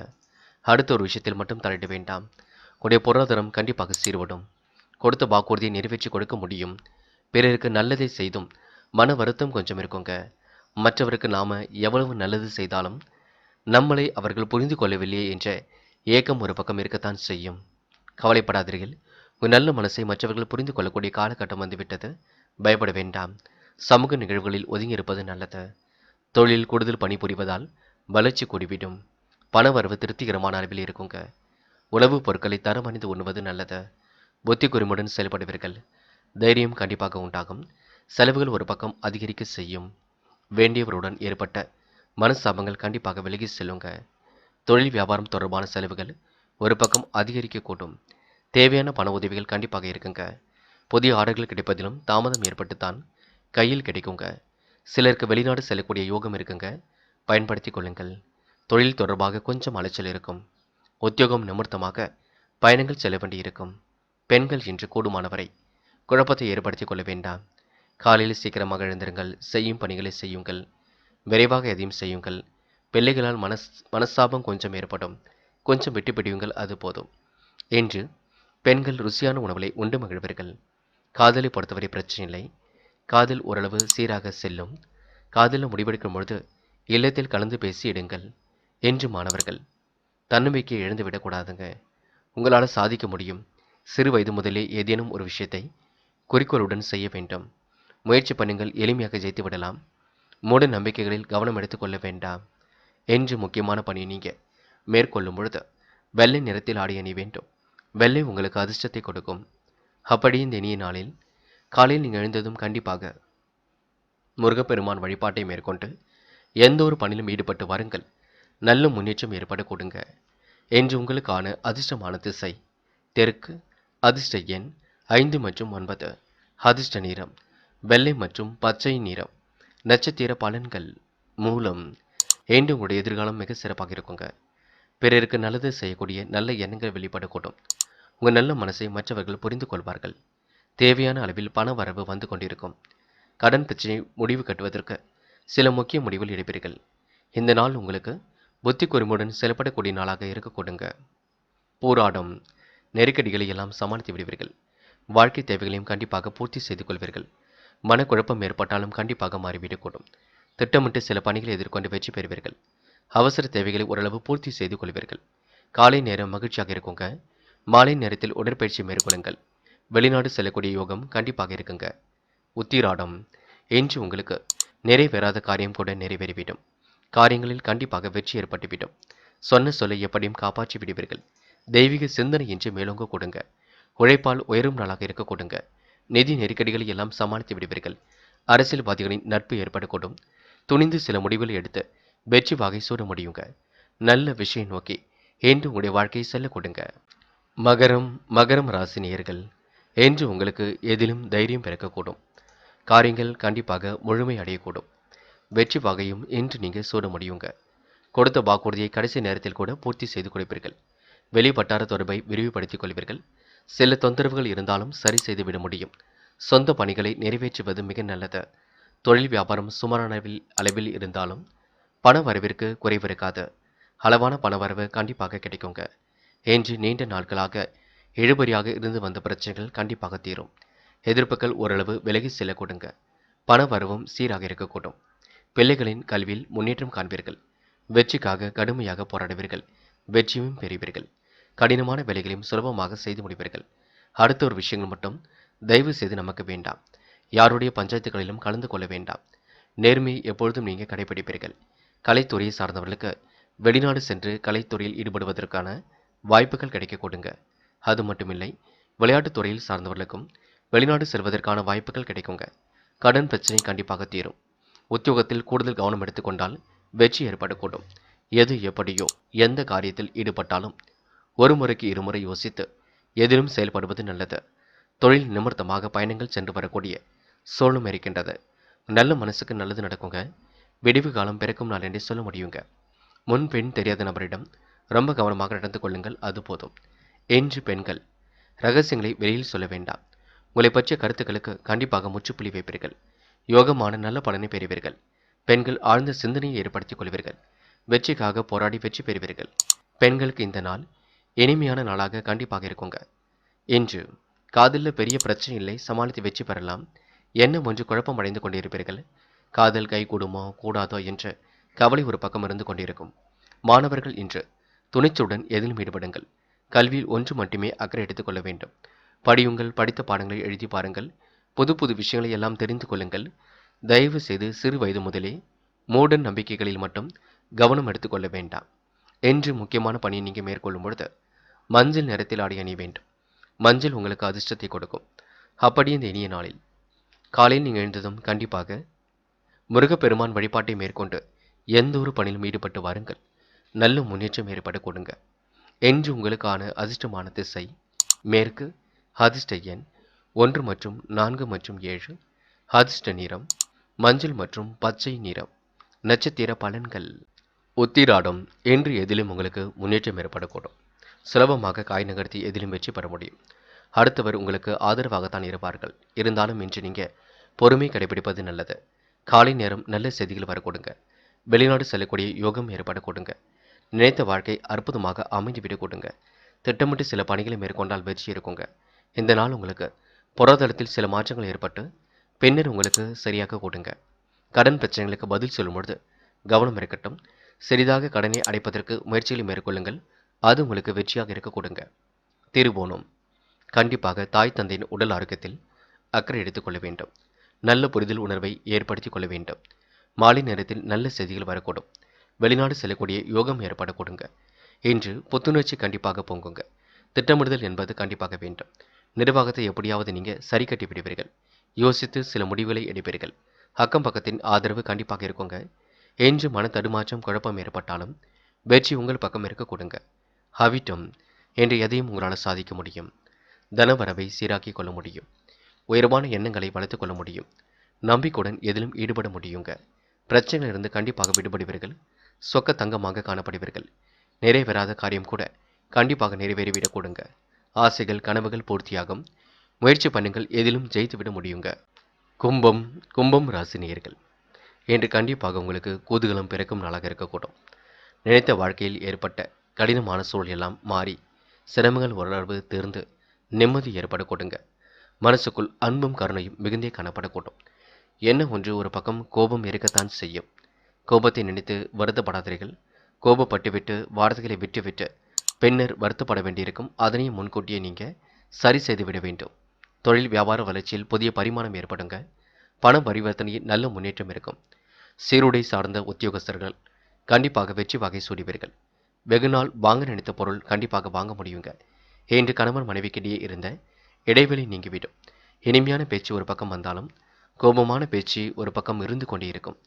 அடுத்த ஒரு விஷயத்தில் மட்டும் தலையிட வேண்டாம். உடைய பொருளாதாரம் கண்டிப்பாக சீர்படும். கொடுத்த வாக்குறுதியை நிறைவேற்றி கொடுக்க முடியும். பிறருக்கு நல்லதை செய்தும் மன வருத்தம் கொஞ்சம் இருக்குங்க. மற்றவருக்கு நாம எவ்வளவு நல்லது செய்தாலும் நம்மளை அவர்கள் புரிந்து கொள்ளவில்லையே என்ற ஏக்கம் ஒரு பக்கம் இருக்கத்தான் செய்யும். கவலைப்படாதீர்கள். உங்கள் நல்ல மனசை மற்றவர்கள் புரிந்து கொள்ளக்கூடிய காலகட்டம் வந்துவிட்டது. பயப்பட வேண்டாம். சமூக நிகழ்வுகளில் ஒதுங்கி இருப்பது நல்லது. தொழில் கூடுதல் பணிபுரிவதால் வளர்ச்சி கூடிவிடும். பணவரவு திருப்திகரமான அளவில் இருக்குங்க. உணவுப் பொருட்களை தரம் அறிந்து உண்ணுவது நல்லது. புத்தி கூர்மையுடன் செயல்படுவீர்கள். தைரியம் கண்டிப்பாக உண்டாகும். செலவுகள் ஒரு பக்கம் அதிகரிக்க செய்யும். வேண்டியவருடன் ஏற்பட்ட மனஸ்தாபங்கள் கண்டிப்பாக விலகி செல்லுங்க. தொழில் வியாபாரம் தொடர்பான செலவுகள் ஒரு பக்கம் அதிகரிக்கக்கூடும். தேவையான பண உதவிகள் கண்டிப்பாக இருக்குங்க. புதிய ஆர்டர்கள் கிடைப்பதிலும் தாமதம் ஏற்பட்டுத்தான் கையில் கிடைக்குங்க. சிலருக்கு வெளிநாடு செல்லக்கூடிய யோகம் இருக்குங்க. பயன்படுத்திக் கொள்ளுங்கள். தொழில் தொடர்பாக கொஞ்சம் அலைச்சல் இருக்கும். உத்தியோகம் நிமித்தமாக பயணங்கள் செல்ல வேண்டியிருக்கும். பெண்கள் இன்று கூடுமானவரை குழப்பத்தை ஏற்படுத்திக் கொள்ள வேண்டாம். காலையில் சீக்கிரமாக எழுந்திருங்கள். செய்யும் பணிகளை செய்யுங்கள். விரைவாக எதையும் செய்யுங்கள். பிள்ளைகளால் மனஸ்தாபம் கொஞ்சம் ஏற்படும். கொஞ்சம் விட்டு பிடியுங்கள், அது போதும். இன்று பெண்கள் ருசியான உணவுகளை உண்டு மகிழ்வீர்கள். காதலை பொறுத்தவரை பிரச்சனை இல்லை. காதல் ஓரளவு சீராக செல்லும். காதலில் முடிவெடுக்கும் பொழுது இல்லத்தில் கலந்து பேசி இடுங்கள். என்று மாணவர்கள் தன்னம்பிக்கையை இழந்துவிடக்கூடாதுங்க. உங்களால் சாதிக்க முடியும். சிறு வயது முதலே ஏதேனும் ஒரு விஷயத்தை குறிக்கோளுடன் செய்ய வேண்டும். முயற்சி பண்ணுங்கள். எளிமையாக ஜெயித்து விடலாம். மூட நம்பிக்கைகளில் கவனம் எடுத்துக்கொள்ள வேண்டாம். என்று முக்கியமான பணியை நீங்க மேற்கொள்ளும் பொழுது வெள்ளை நிறத்தில் ஆடை அணி வேண்டும். வெள்ளை உங்களுக்கு அதிர்ஷ்டத்தை கொடுக்கும். அப்படி இந்த இனிய நாளில் காலையில் நீங்கள் எழுந்ததும் கண்டிப்பாக முருகப்பெருமான் வழிபாட்டை மேற்கொண்டு எந்த ஒரு பணியிலும் ஈடுபட்டு வாருங்கள். நல்ல முன்னேற்றம் ஏற்பட கொடுங்க. என்று உங்களுக்கான அதிர்ஷ்டமான திசை தெற்கு. அதிர்ஷ்ட எண் 5 மற்றும் 9. அதிர்ஷ்ட நிறம் வெள்ளை மற்றும் பச்சை நிறம். நட்சத்திர பலன்கள் மூலம். என்று உங்களுடைய எதிர்காலம் மிக சிறப்பாக இருக்குங்க. பிறருக்கு நல்லது செய்யக்கூடிய நல்ல எண்ணங்கள் வெளிப்படக்கூடும். உங்கள் நல்ல மனசை மற்றவர்கள் புரிந்து கொள்வார்கள். தேவையான அளவில் பண வரவு வந்து கொண்டிருக்கும். கடன் பிரச்சனை முடிவு கட்டுவதற்கு சில முக்கிய முடிவுகள் எடுப்பீர்கள். இந்த நாள் உங்களுக்கு புத்தி கூர்மையுடன் செயல்படக்கூடிய நாளாக இருக்க கொடுங்க. போராடும் நெருக்கடிகளை எல்லாம் சமாளித்து விடுவீர்கள். வாழ்க்கை தேவைகளையும் கண்டிப்பாக பூர்த்தி செய்து கொள்வீர்கள். மனக்குழப்பம் ஏற்பட்டாலும் கண்டிப்பாக மாறிவிடக்கூடும். திட்டமிட்டு சில பணிகளை எதிர்கொண்டு வெற்றி பெறுவீர்கள். அவசர தேவைகளை ஓரளவு பூர்த்தி செய்து கொள்வீர்கள். காலை நேரம் மகிழ்ச்சியாக இருக்குங்க. மாலை நேரத்தில் உடற்பயிற்சி மேற்கொள்ளுங்கள். வெளிநாடு செல்லக்கூடிய யோகம் கண்டிப்பாக இருக்குங்க. உத்திராடம் என்று உங்களுக்கு நிறைவேறாத காரியம் கூட நிறைவேறிவிடும். காரியங்களில் கண்டிப்பாக வெற்றி ஏற்பட்டுவிடும். சொன்ன சொல்லை எப்படியும் காப்பாற்றி விடுவீர்கள். தெய்வீக சிந்தனை என்று மேலோங்க கொடுங்க. உழைப்பால் உயரும் நாளாக இருக்க கொடுங்க. நிதி நெருக்கடிகளை எல்லாம் சமாளித்து விடுவீர்கள். அரசியல்வாதிகளின் நட்பு ஏற்படக்கூடும். துணிந்து சில முடிவுகளை எடுத்து வெற்றி வாகை சூட முடியுங்க. நல்ல விஷயம் நோக்கி என்று உங்களுடைய வாழ்க்கையை செல்ல கொடுங்க. மகரம் ராசி நேயர்கள் என்று உங்களுக்கு எதிலும் தைரியம் பிறக்கக்கூடும். காரியங்கள் கண்டிப்பாக முழுமை அடையக்கூடும். வெற்றி வாகையும் இன்று நீங்கள் சூட முடியுங்க. கொடுத்த வாக்குறுதியை கடைசி நேரத்தில் கூட பூர்த்தி செய்து கொடுப்பீர்கள். வெளிவட்டார தொடர்பை விரிவுபடுத்திக் கொள்வீர்கள். சில தொந்தரவுகள் இருந்தாலும் சரி செய்து விட முடியும். சொந்த பணிகளை நிறைவேற்றுவது மிக நல்லது. தொழில் வியாபாரம் சுமாரான அளவில் இருந்தாலும் பண வரவிற்கு குறைவிருக்காது. அளவான பண வரவு கண்டிப்பாக கிடைக்குங்க. என்று நீண்ட நாட்களாக இழுபறியாக இருந்து வந்த பிரச்சனைகள் கண்டிப்பாக தீரும். எதிர்ப்புகள் ஓரளவு விலகி செல்ல கொடுங்க. பண வரவும் சீராக இருக்கக்கூடும். பிள்ளைகளின் கல்வியில் முன்னேற்றம் காண்பீர்கள். வெற்றிக்காக கடுமையாக போராடுவீர்கள். வெற்றியும் பெறுவீர்கள். கடினமான வேலைகளையும் சுலபமாக செய்து முடிப்பீர்கள். அடுத்த ஒரு விஷயங்கள் மட்டும் தயவு செய்து நமக்கு வேண்டாம். யாருடைய பஞ்சாயத்துகளிலும் கலந்து கொள்ள வேண்டாம். நேர்மையை எப்பொழுதும் நீங்கள் கடைபிடிப்பீர்கள். கலைத்துறையை சார்ந்தவர்களுக்கு வெளிநாடு சென்று கலைத்துறையில் ஈடுபடுவதற்கான வாய்ப்புகள் கிடைக்க கொடுங்க. அது மட்டுமில்லை, விளையாட்டுத் துறையில் சார்ந்தவர்களுக்கும் வெளிநாடு செல்வதற்கான வாய்ப்புகள் கிடைக்குங்க. கடன் பிரச்சனை கண்டிப்பாக தீரும். உத்தியோகத்தில் கூடுதல் கவனம் எடுத்துக்கொண்டால் வெற்றி ஏற்படக்கூடும். எது எப்படியோ எந்த காரியத்தில் ஈடுபட்டாலும் ஒரு முறைக்கு இருமுறை யோசித்து எதிலும் செயல்படுவது நல்லது. தொழில் நிமித்தமாக பயணங்கள் சென்று வரக்கூடிய சூழலும் இருக்கின்றது. நல்ல மனசுக்கு நல்லது நடக்குங்க. விடிவு காலம் பிறக்கும் நாள் என்றே சொல்ல முடியுங்க. முன் பெண் தெரியாத நபரிடம் ரொம்ப கவனமாக நடந்து கொள்ளுங்கள், அது போதும். என்று பெண்கள் ரகசியங்களை வெளியில் சொல்ல வேண்டாம். உங்களை பற்றிய கருத்துக்களுக்கு கண்டிப்பாக முற்றுப்புள்ளி வைப்பீர்கள். யோகமான நல்ல பலனை பெறுவீர்கள். பெண்கள் ஆழ்ந்த சிந்தனையை ஏற்படுத்திக் கொள்வீர்கள். வெற்றிக்காக போராடி வெற்றி பெறுவீர்கள். பெண்களுக்கு இந்த நாள் இனிமையான நாளாக கண்டிப்பாக இருக்குங்க. இன்று காதலில் பெரிய பிரச்சனை இல்லை, சமாளித்து வெற்றி பெறலாம். எண்ணம் ஒன்று குழப்பம் அடைந்து கொண்டிருப்பீர்கள். காதல் கைகூடுமா கூடாதோ என்ற கவலை ஒரு பக்கம் இருந்து கொண்டிருக்கும். மாணவர்கள் இன்று துணிச்சலுடன் எதிலும் ஈடுபடுங்கள். கல்வியில் ஒன்று மட்டுமே அக்கறை எடுத்துக் கொள்ள வேண்டும். படியுங்கள், படித்த பாடங்களை எழுதி பாருங்கள், புது புது விஷயங்களை எல்லாம் தெரிந்து கொள்ளுங்கள். தயவு செய்து சிறு வயது முதலே மூட நம்பிக்கைகளில் மட்டும் கவனம் எடுத்துக்கொள்ள வேண்டாம். என்று முக்கியமான பணியை நீங்கள் மேற்கொள்ளும் பொழுது மஞ்சள் நிறத்தில் ஆடை அணிய வேண்டும். மஞ்சள் உங்களுக்கு அதிர்ஷ்டத்தை கொடுக்கும். அப்படி இந்த இனிய நாளில் காலையில் நீங்கள் எழுந்ததும் கண்டிப்பாக முருகப்பெருமான் வழிபாட்டை மேற்கொண்டு எந்த ஒரு பணியிலும் ஈடுபட்டு வாருங்கள். நல்ல முன்னேற்றம் ஏற்பட கொடுங்க. என்று உங்களுக்கான அதிர்ஷ்டமான திசை மேற்கு, அதிர்ஷ்ட எண் 1 மற்றும் 4 மற்றும் 7, அதிர்ஷ்ட நிறம் மஞ்சள் மற்றும் பச்சை நிறம். நட்சத்திர பலன்கள். உத்திராடம். என்று எதிலும் உங்களுக்கு முன்னேற்றம் ஏற்படக்கூடும். சுலபமாக காய் நகர்த்தி எதிலும் வெற்றி பெற முடியும். அடுத்தவர் உங்களுக்கு ஆதரவாகத்தான் இருப்பார்கள். இருந்தாலும் இன்று நீங்க பொறுமை கடைபிடிப்பது நல்லது. காலை நேரம் நல்ல செய்திகள் வர கொடுங்க. வெளிநாடு செல்லக்கூடிய யோகம் ஏற்பட கொடுங்க. நினைத்த வாழ்க்கை அற்புதமாக அமைந்துவிட கொடுங்க. திட்டமிட்டு சில பணிகளை மேற்கொண்டால் வெற்றி இருக்குங்க. இந்த நாள் உங்களுக்கு பொருளாதாரத்தில் சில மாற்றங்கள் ஏற்பட்டு பின்னர் உங்களுக்கு சரியாக கொடுங்க. கடன் பிரச்சனைகளுக்கு பதில் சொல்லும் பொழுது கவனம் இருக்கட்டும். சிறிதாக கடனை அடைப்பதற்கு முயற்சிகளை மேற்கொள்ளுங்கள். அது உங்களுக்கு வெற்றியாக இருக்க கொடுங்க. திருவோணம். கண்டிப்பாக தாய் தந்தையின் உடல் ஆரோக்கியத்தில் அக்கறை எடுத்துக்கொள்ள வேண்டும். நல்ல புரிதல் உணர்வை ஏற்படுத்திக் கொள்ள வேண்டும். மாலை நேரத்தில் நல்ல செய்திகள் வரக்கூடும். வெளிநாடு செல்லக்கூடிய யோகம் ஏற்பட கொடுங்க. இன்று புத்துணர்ச்சி கண்டிப்பாக பொங்குங்க. திட்டமிடுதல் என்பது கண்டிப்பாக வேண்டும். நிர்வாகத்தை எப்படியாவது நீங்க சரி கட்டி விடுவீர்கள். யோசித்து சில முடிவுகளை எடுப்பீர்கள். அக்கம் பக்கத்தின் ஆதரவு கண்டிப்பாக இருக்குங்க. என்று மன தடுமாற்றம் குழப்பம் ஏற்பட்டாலும் வெற்றி உங்கள் பக்கம் இருக்க கொடுங்க. அவிட்டம். என்று எதையும் உங்களால் சாதிக்க முடியும். தனவரவை சீராக்கிக் கொள்ள முடியும். உயர்வான எண்ணங்களை வளர்த்துக் கொள்ள முடியும். நம்பிக்கையுடன் எதிலும் ஈடுபட முடியுங்க. பிரச்சனையிலிருந்து கண்டிப்பாக விடுபடுவீர்கள். சொக்க தங்கமாக காணப்படுவீர்கள். நிறைவேறாத காரியம் கூட கண்டிப்பாக நிறைவேறிவிடக் கொடுங்க. ஆசைகள் கனவுகள் பூர்த்தியாகும். முயற்சி பண்ணுங்கள், எதிலும் ஜெயித்துவிட முடியுங்க. கும்பம். கும்பம் ராசி நேயர்கள். என்று கண்டிப்பாக உங்களுக்கு குதூகலம் பிறக்கும் நாளாக இருக்கக்கூடும். நினைத்த வாழ்க்கையில் ஏற்பட்ட கடினமான சூழல் எல்லாம் மாறி சிரமங்கள் ஓரளவு தீர்ந்து நிம்மதி ஏற்பட கொடுங்க. மனசுக்குள் அன்பும் கருணையும் மிகுந்தே காணப்படக்கூடும். என்ன ஒன்று ஒரு பக்கம் கோபம் இருக்கத்தான் செய்யும். கோபத்தை நினைத்து வருத்தப்படாதீர்கள். கோபப்பட்டுவிட்டு வார்த்தைகளை விட்டுவிட்டு பின்னர் வருத்தப்பட வேண்டியிருக்கும். அதனையும் முன்கூட்டியே நீங்க சரி செய்து விட வேண்டும். தொழில் வியாபார வளர்ச்சியில் புதிய பரிமாணம் ஏற்படுங்க. பண பரிவர்த்தனையில் நல்ல முன்னேற்றம் இருக்கும். சீருடை சார்ந்த உத்தியோகஸ்தர்கள் கண்டிப்பாக வெற்றி வகை சூடுவீர்கள். வெகுநாள் வாங்க நினைத்த பொருள் கண்டிப்பாக வாங்க முடியுங்க. இன்று கணவன் மனைவிக்கிடையே இருந்த இடைவெளி நீங்கிவிடும். இனிமையான பேச்சு ஒரு பக்கம் வந்தாலும் கோபமான பேச்சு ஒரு பக்கம் இருந்து கொண்டே இருக்கும்.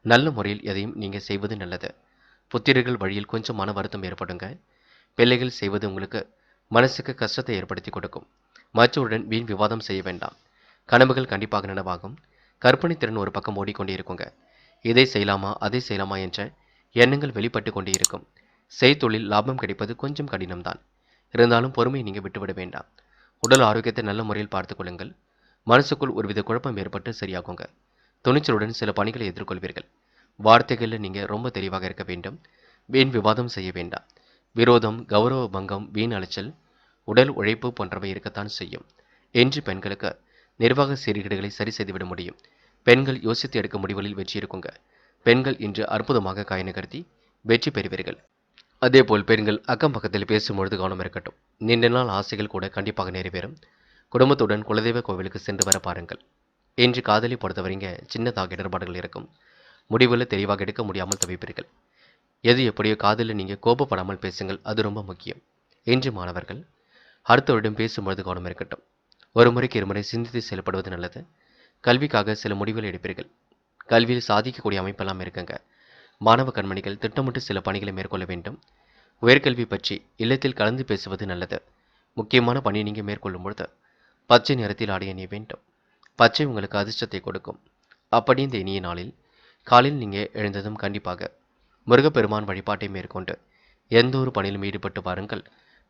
நல்ல முறையில் எதையும் நீங்க செய்வது நல்லது. புத்திரர்கள் வழியில் கொஞ்சம் மன வருத்தம் ஏற்படுங்க. பிள்ளைகள் செய்வது உங்களுக்கு மனசுக்கு கஷ்டத்தை ஏற்படுத்தி கொடுக்கும். மற்றவருடன் வீண் விவாதம் செய்ய வேண்டாம். கனவுகள் கண்டிப்பாக நனவாகும். கற்பனை திறன் ஒரு பக்கம் ஓடிக்கொண்டே இருக்குங்க. இதை செய்யலாமா அதை செய்யலாமா என்ற எண்ணங்கள் வெளிப்பட்டு கொண்டே இருக்கும். செய்தொழில் லாபம் கிடைப்பது கொஞ்சம் கடினம்தான். இருந்தாலும் பொறுமையை நீங்க விட்டுவிட வேண்டாம். உடல் ஆரோக்கியத்தை நல்ல முறையில் பார்த்துக் கொள்ளுங்கள். மனசுக்குள் ஒருவித குழப்பம் ஏற்பட்டு சரியாகுங்க. துணிச்சலுடன் சில பணிகளை எதிர்கொள்வீர்கள். வார்த்தைகளில் நீங்க ரொம்ப தெளிவாக இருக்க வேண்டும். வீண் விவாதம் செய்ய வேண்டாம். விரோதம், கௌரவ பங்கம், வீண் அலைச்சல், உடல் உழைப்பு போன்றவை இருக்கத்தான் செய்யும். என்று பெண்களுக்கு நிர்வாக சீர்கேடுகளை சரி செய்துவிட முடியும். பெண்கள் யோசித்து எடுக்க முடிவுகளில் வெற்றி இருக்குங்க. பெண்கள் இன்று அற்புதமாக காய் நகர்த்தி வெற்றி பெறுவீர்கள். அதேபோல் பெண்கள் அக்கம் பக்கத்தில் பேசும்பொழுது கவனம் இருக்கட்டும். நீண்ட நாள் ஆசைகள் கூட கண்டிப்பாக நிறைவேறும். குடும்பத்துடன் குலதெய்வ கோவிலுக்கு சென்று வர பாருங்கள். இன்று காதலை பொறுத்தவரைங்க சின்னதாக இடர்பாடுகள் இருக்கும். முடிவில் தெளிவாக எடுக்க முடியாமல் தவிப்பீர்கள். எது எப்படியோ காதலில் நீங்கள் கோபப்படாமல் பேசுங்கள், அது ரொம்ப முக்கியம். இன்று மாணவர்கள் அடுத்தவரிடம் பேசும்பொழுது கவனம் இருக்கட்டும். ஒரு முறைக்கு இருமுறை சிந்தித்து செயல்படுவது நல்லது. கல்விக்காக சில முடிவுகள் எடுப்பீர்கள். கல்வியில் சாதிக்கக்கூடிய அமைப்பெல்லாம் இருக்குங்க. மாணவ கண்மணிகள் திட்டமிட்டு சில பணிகளை மேற்கொள்ள வேண்டும். உயர்கல்வி பற்றி இல்லத்தில் கலந்து பேசுவது நல்லது. முக்கியமான பணியை நீங்கள் மேற்கொள்ளும் பொழுது பச்சை நிறத்தில் ஆடை அணிய வேண்டும். பச்சை உங்களுக்கு அதிர்ஷ்டத்தை கொடுக்கும். அப்படி இந்த இனிய நாளில் காலையில் நீங்கள் எழுந்ததும் கண்டிப்பாக முருகப்பெருமான் வழிபாட்டை மேற்கொண்டு எந்த ஒரு பணியிலும் ஈடுபட்டு பாருங்கள்.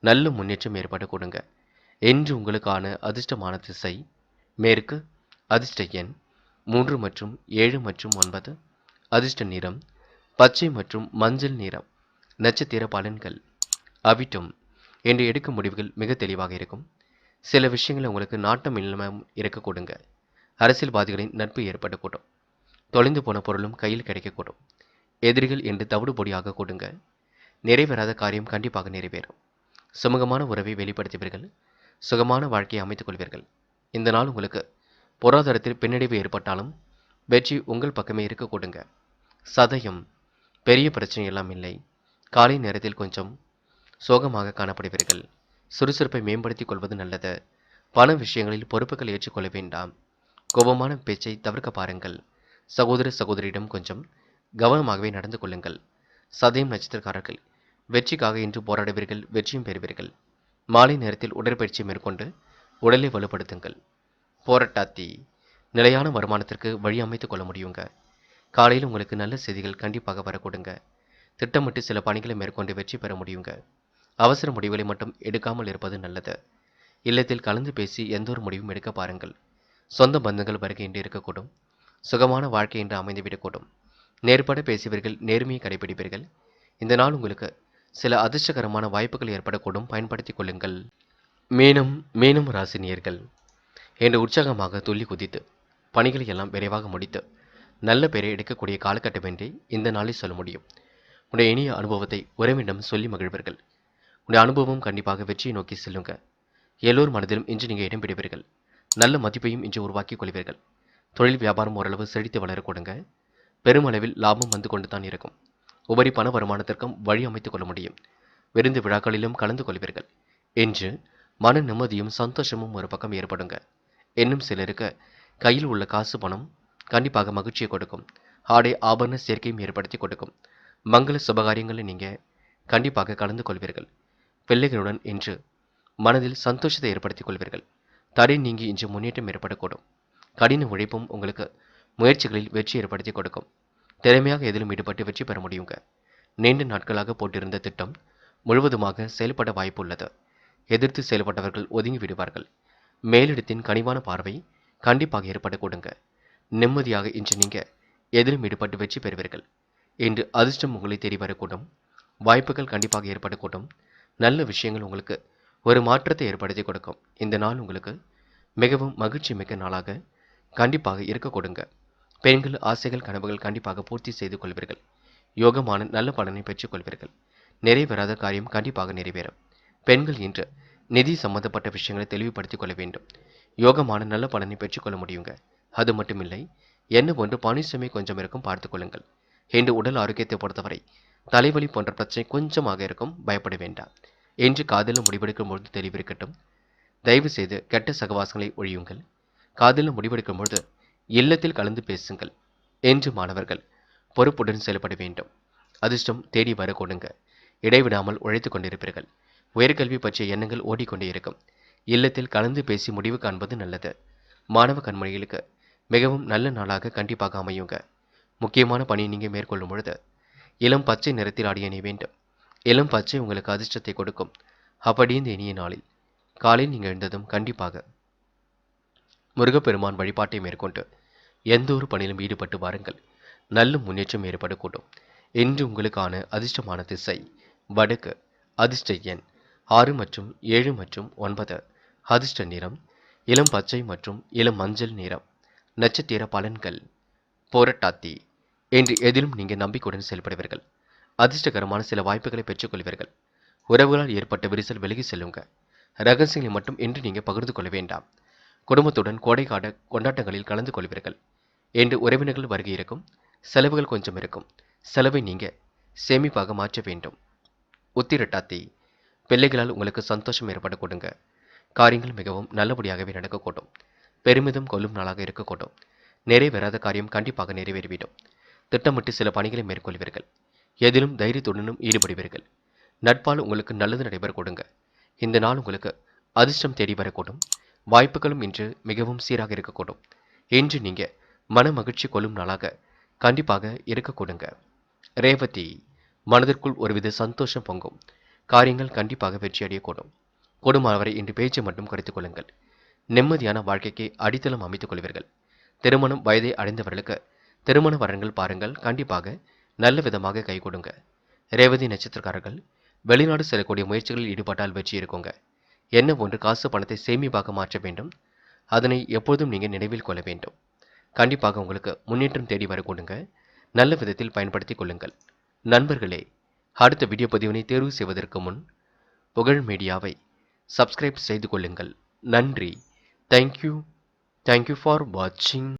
நல்ல முன்னேற்றம் ஏற்பட கொடுங்க. என்று உங்களுக்கான அதிர்ஷ்டமான திசை மேற்கு, அதிர்ஷ்ட எண் 3 மற்றும் 7 மற்றும் 9, அதிர்ஷ்ட நிறம் பச்சை மற்றும் மஞ்சள் நிறம். நட்சத்திர பலன்கள். அவிட்டம். என்று எடுக்கும் முடிவுகள் மிக தெளிவாக இருக்கும். சில விஷயங்கள் உங்களுக்கு நாட்டம் இல்லாமல் இருக்க கொடுங்க. அரசியல்வாதிகளின் நட்பு ஏற்படக்கூடும். தொலைந்து போன பொருளும் கையில் கிடைக்கக்கூடும். எதிரிகள் என்று தவிடு பொடியாக கொடுங்க. நிறைவேறாத காரியம் கண்டிப்பாக நிறைவேறும். சுமூகமான உறவை வெளிப்படுத்துவீர்கள். சுகமான வாழ்க்கையை அமைத்துக் கொள்வீர்கள். இந்த நாள் உங்களுக்கு பொருளாதாரத்தில் பின்னடைவு ஏற்பட்டாலும் வெற்றி உங்கள் பக்கமே இருக்க கொடுங்க. சதயம் பெரிய பிரச்சனை எல்லாம் இல்லை. காலை நேரத்தில் கொஞ்சம் சோகமாக காணப்படுவீர்கள். சுறுசுறுப்பை மேம்படுத்திக் கொள்வது நல்லது. பண விஷயங்களில் பொறுப்புகள் ஏற்றுக்கொள்ள வேண்டாம். கோபமான பேச்சை தவிர்க்க பாருங்கள். சகோதர சகோதரியிடம் கொஞ்சம் கவனமாகவே நடந்து கொள்ளுங்கள். சதயம் நட்சத்திரக்காரர்கள் வெற்றிக்காக இன்று போராடுவீர்கள். வெற்றியும் பெறுவீர்கள். மாலை நேரத்தில் உடற்பயிற்சி மேற்கொண்டு உடலை வலுப்படுத்துங்கள். போராட்டாத்தி நிலையான வருமானத்திற்கு வழி அமைத்துக் கொள்ள முடியுங்க. காலையில் உங்களுக்கு நல்ல செய்திகள் கண்டிப்பாக வரக்கூடுங்க. திட்டமிட்டு சில பணிகளை மேற்கொண்டு வெற்றி பெற முடியுங்க. அவசர முடிவுகளை மட்டும் எடுக்காமல் இருப்பது நல்லது. இல்லத்தில் கலந்து பேசி எந்த ஒரு முடிவும் எடுக்க பாருங்கள். சொந்த பந்தங்கள் வருகை என்று இருக்கக்கூடும். சுகமான வாழ்க்கை என்று அமைந்துவிடக்கூடும். நேர்பட பேசுவீர்கள். நேர்மையை கடைபிடிப்பீர்கள். இந்த நாள் உங்களுக்கு சில அதிர்ஷ்டகரமான வாய்ப்புகள் ஏற்படக்கூடும். பயன்படுத்திக் கொள்ளுங்கள். மீனம் ராசினியர்கள் என்று உற்சாகமாக துள்ளி குதித்து பணிகளை எல்லாம் விரைவாக முடித்து நல்ல பெயரை எடுக்கக்கூடிய காலகட்டம் என்றே இந்த நாளில் சொல்ல முடியும். உடைய இனிய அனுபவத்தை உறவிடம் சொல்லி மகிழ்வீர்கள். உடைய அனுபவம் கண்டிப்பாக வெற்றியை நோக்கி செல்லுங்க. எல்லோர் மனதிலும் இன்று நீங்கள் இடம் பிடிப்பீர்கள். நல்ல மதிப்பையும் இன்று உருவாக்கிக் கொள்வீர்கள். தொழில் வியாபாரம் ஓரளவு செழித்து வளர கொடுங்க. பெருமளவில் லாபம் வந்து கொண்டு தான் இருக்கும். உபரி பண வருமானத்திற்கும் வழி அமைத்துக் கொள்ள முடியும். விருந்து விழாக்களிலும் கலந்து கொள்வீர்கள். இன்று மன நிம்மதியும் சந்தோஷமும் ஒரு பக்கம் ஏற்படுங்க. இன்னும் சிலருக்கு கையில் உள்ள காசு பணம் கண்டிப்பாக மகிழ்ச்சியை கொடுக்கும். ஆடை ஆபரண சேர்க்கையும் ஏற்படுத்தி கொடுக்கும். மங்கள சுபகாரியங்களில் நீங்கள் கண்டிப்பாக கலந்து கொள்வீர்கள். பிள்ளைகளுடன் இன்று மனதில் சந்தோஷத்தை ஏற்படுத்திக் கொள்வீர்கள். தடை நீங்கி இன்று முன்னேற்றம் ஏற்படக்கூடும். கடின உழைப்பும் உங்களுக்கு முயற்சிகளில் வெற்றி ஏற்படுத்தி கொடுக்கும். திறமையாக எதிலும் ஈடுபட்டு வெற்றி பெற முடியுங்க. நீண்ட நாட்களாக போட்டிருந்த திட்டம் முழுவதுமாக செயல்பட வாய்ப்பு உள்ளது. எதிர்த்து செயல்பட்டவர்கள் ஒதுங்கி விடுவார்கள். மேலிடத்தின் கனிவான பார்வை கண்டிப்பாக ஏற்படக்கூடுங்க. நிம்மதியாக இன்று நீங்க எதிலும் ஈடுபட்டு வெற்றி பெறுவீர்கள். இன்று அதிர்ஷ்டம் உங்களை தேடி வரக்கூடும். வாய்ப்புகள் கண்டிப்பாக ஏற்படக்கூடும். நல்ல விஷயங்கள் உங்களுக்கு ஒரு மாற்றத்தை ஏற்படுத்தி கொடுக்கும். இந்த நாள் உங்களுக்கு மிகவும் மகிழ்ச்சி மிக்க நாளாக கண்டிப்பாக இருக்க கொடுங்க. பெண்கள் ஆசைகள் கனவுகள் கண்டிப்பாக பூர்த்தி செய்து கொள்வீர்கள். யோகமான நல்ல பலனை பெற்றுக் கொள்வீர்கள். நிறைவேறாத காரியம் கண்டிப்பாக நிறைவேறும். பெண்கள் இன்று நிதி சம்பந்தப்பட்ட விஷயங்களை தெளிவுபடுத்திக் கொள்ள வேண்டும். யோகமான நல்ல பலனை பெற்றுக்கொள்ள முடியுங்க. அது மட்டுமில்லை, என்ன ஒன்று பணிசுமை கொஞ்சம் இருக்கும், பார்த்துக் கொள்ளுங்கள். இன்று உடல் ஆரோக்கியத்தை பொறுத்தவரை தலைவலி போன்ற பிரச்சனை கொஞ்சமாக இருக்கும், பயப்பட வேண்டாம். இன்று காதலில் முடிவெடுக்கும் பொழுது தெளிவிருக்கட்டும். தயவு செய்து கெட்ட சகவாசங்களை ஒழியுங்கள். காதலில் முடிவெடுக்கும் பொழுது இல்லத்தில் கலந்து பேசுங்கள். என்று மாணவர்கள் பொறுப்புடன் செயல்பட வேண்டும். அதிர்ஷ்டம் தேடி வர கொடுங்க. இடைவிடாமல் உழைத்துக் கொண்டிருப்பீர்கள். உயர்கல்வி பற்றிய எண்ணங்கள் ஓடிக்கொண்டே இருக்கும். இல்லத்தில் கலந்து பேசி முடிவு காண்பது நல்லது. மாணவ கண்மணிகளுக்கு மிகவும் நல்ல நாளாக கண்டிப்பாக அமையுங்க. முக்கியமான பணியை நீங்கள் மேற்கொள்ளும் பொழுது இளம் பச்சை நிறத்தில் ஆடிய அணிய வேண்டும். இளம் பச்சை உங்களுக்கு அதிர்ஷ்டத்தை கொடுக்கும். அப்படி இந்த இனிய நாளில் காலையில் நீங்கள் எழுந்ததும் கண்டிப்பாக முருகப்பெருமான் வழிபாட்டை மேற்கொண்டு எந்த ஒரு பணியிலும் ஈடுபட்டு வாருங்கள். நல்ல முன்னேற்றம் ஏற்படக்கூடும். இன்று உங்களுக்கான அதிர்ஷ்டமான திசை வடக்கு. அதிர்ஷ்ட எண் 6 மற்றும் 7 மற்றும் 9. அதிர்ஷ்ட நிறம் இளம் பச்சை மற்றும் இளம் மஞ்சள் நிறம். நட்சத்திர பலன்கள். போராட்டாத்தி என்று எதிலும் நீங்கள் நம்பிக்கையுடன் செயல்படுவீர்கள். அதிர்ஷ்டகரமான சில வாய்ப்புகளை பெற்றுக்கொள்வீர்கள். உறவுகளால் ஏற்பட்ட விரிசல் விலகி செல்லுங்க. ரகசியங்களை மட்டும் இன்று நீங்கள் பகிர்ந்து கொள்ள வேண்டாம். குடும்பத்துடன் கோடைக்கால கொண்டாட்டங்களில் கலந்து கொள்வீர்கள். என்று உறவினர்கள் வருகை இருக்கும். செலவுகள் கொஞ்சம் இருக்கும். செலவை நீங்கள் சேமிப்பாக மாற்ற வேண்டும். உத்திரட்டாத்தி பிள்ளைகளால் உங்களுக்கு சந்தோஷம் ஏற்பட கொடுங்க. காரியங்கள் மிகவும் நல்லபடியாகவே நடக்கக்கூடும். பெருமிதம் கொள்ளும் நாளாக இருக்கக்கூடும். நிறைவேறாத காரியம் கண்டிப்பாக நிறைவேறிவிடும். திட்டமிட்டு சில பணிகளை மேற்கொள்வீர்கள். எதிலும் தைரியத்துடனும் ஈடுபடுவீர்கள். நட்பால் உங்களுக்கு நல்லது நடைபெற கொடுங்க. இந்த நாள் உங்களுக்கு அதிர்ஷ்டம் தேடி வரக்கூடும். வாய்ப்புகளும் இன்று மிகவும் சீராக இருக்கக்கூடும். இன்று நீங்க மன மகிழ்ச்சி கொள்ளும் நாளாக கண்டிப்பாக இருக்க கொடுங்க. ரேவதி மனதிற்குள் ஒருவித சந்தோஷம் பொங்கும். காரியங்கள் கண்டிப்பாக வெற்றி அடையக்கூடும். கூடுமானவரை இன்று பேச்சை மட்டும் குறைத்துக் கொள்ளுங்கள். நிம்மதியான வாழ்க்கைக்கு அடித்தளம் அமைத்துக் கொள்வீர்கள். திருமணம் வயதை அடைந்தவர்களுக்கு திருமண வரன்கள் பாருங்கள், கண்டிப்பாக நல்ல விதமாக கை கொடுங்க. ரேவதி நட்சத்திரக்காரர்கள் வெளிநாடு செல்லக்கூடிய முயற்சிகளில் ஈடுபட்டால் வெற்றி இருக்குங்க. என்ன ஒன்று காசு பணத்தை சேமிப்பாக மாற்ற வேண்டும். அதனை எப்போதும் நீங்கள் நினைவில் கொள்ள வேண்டும். கண்டிப்பாக உங்களுக்கு முன்னேற்றம் தேடி வரக்கூடுங்க. நல்ல விதத்தில் பயன்படுத்திக் கொள்ளுங்கள். நண்பர்களே, அடுத்த வீடியோ பதிவினை தேர்வு செய்வதற்கு முன் புகழ் மீடியாவை சப்ஸ்கிரைப் செய்து கொள்ளுங்கள். நன்றி. தேங்க்யூ ஃபார் வாட்சிங்.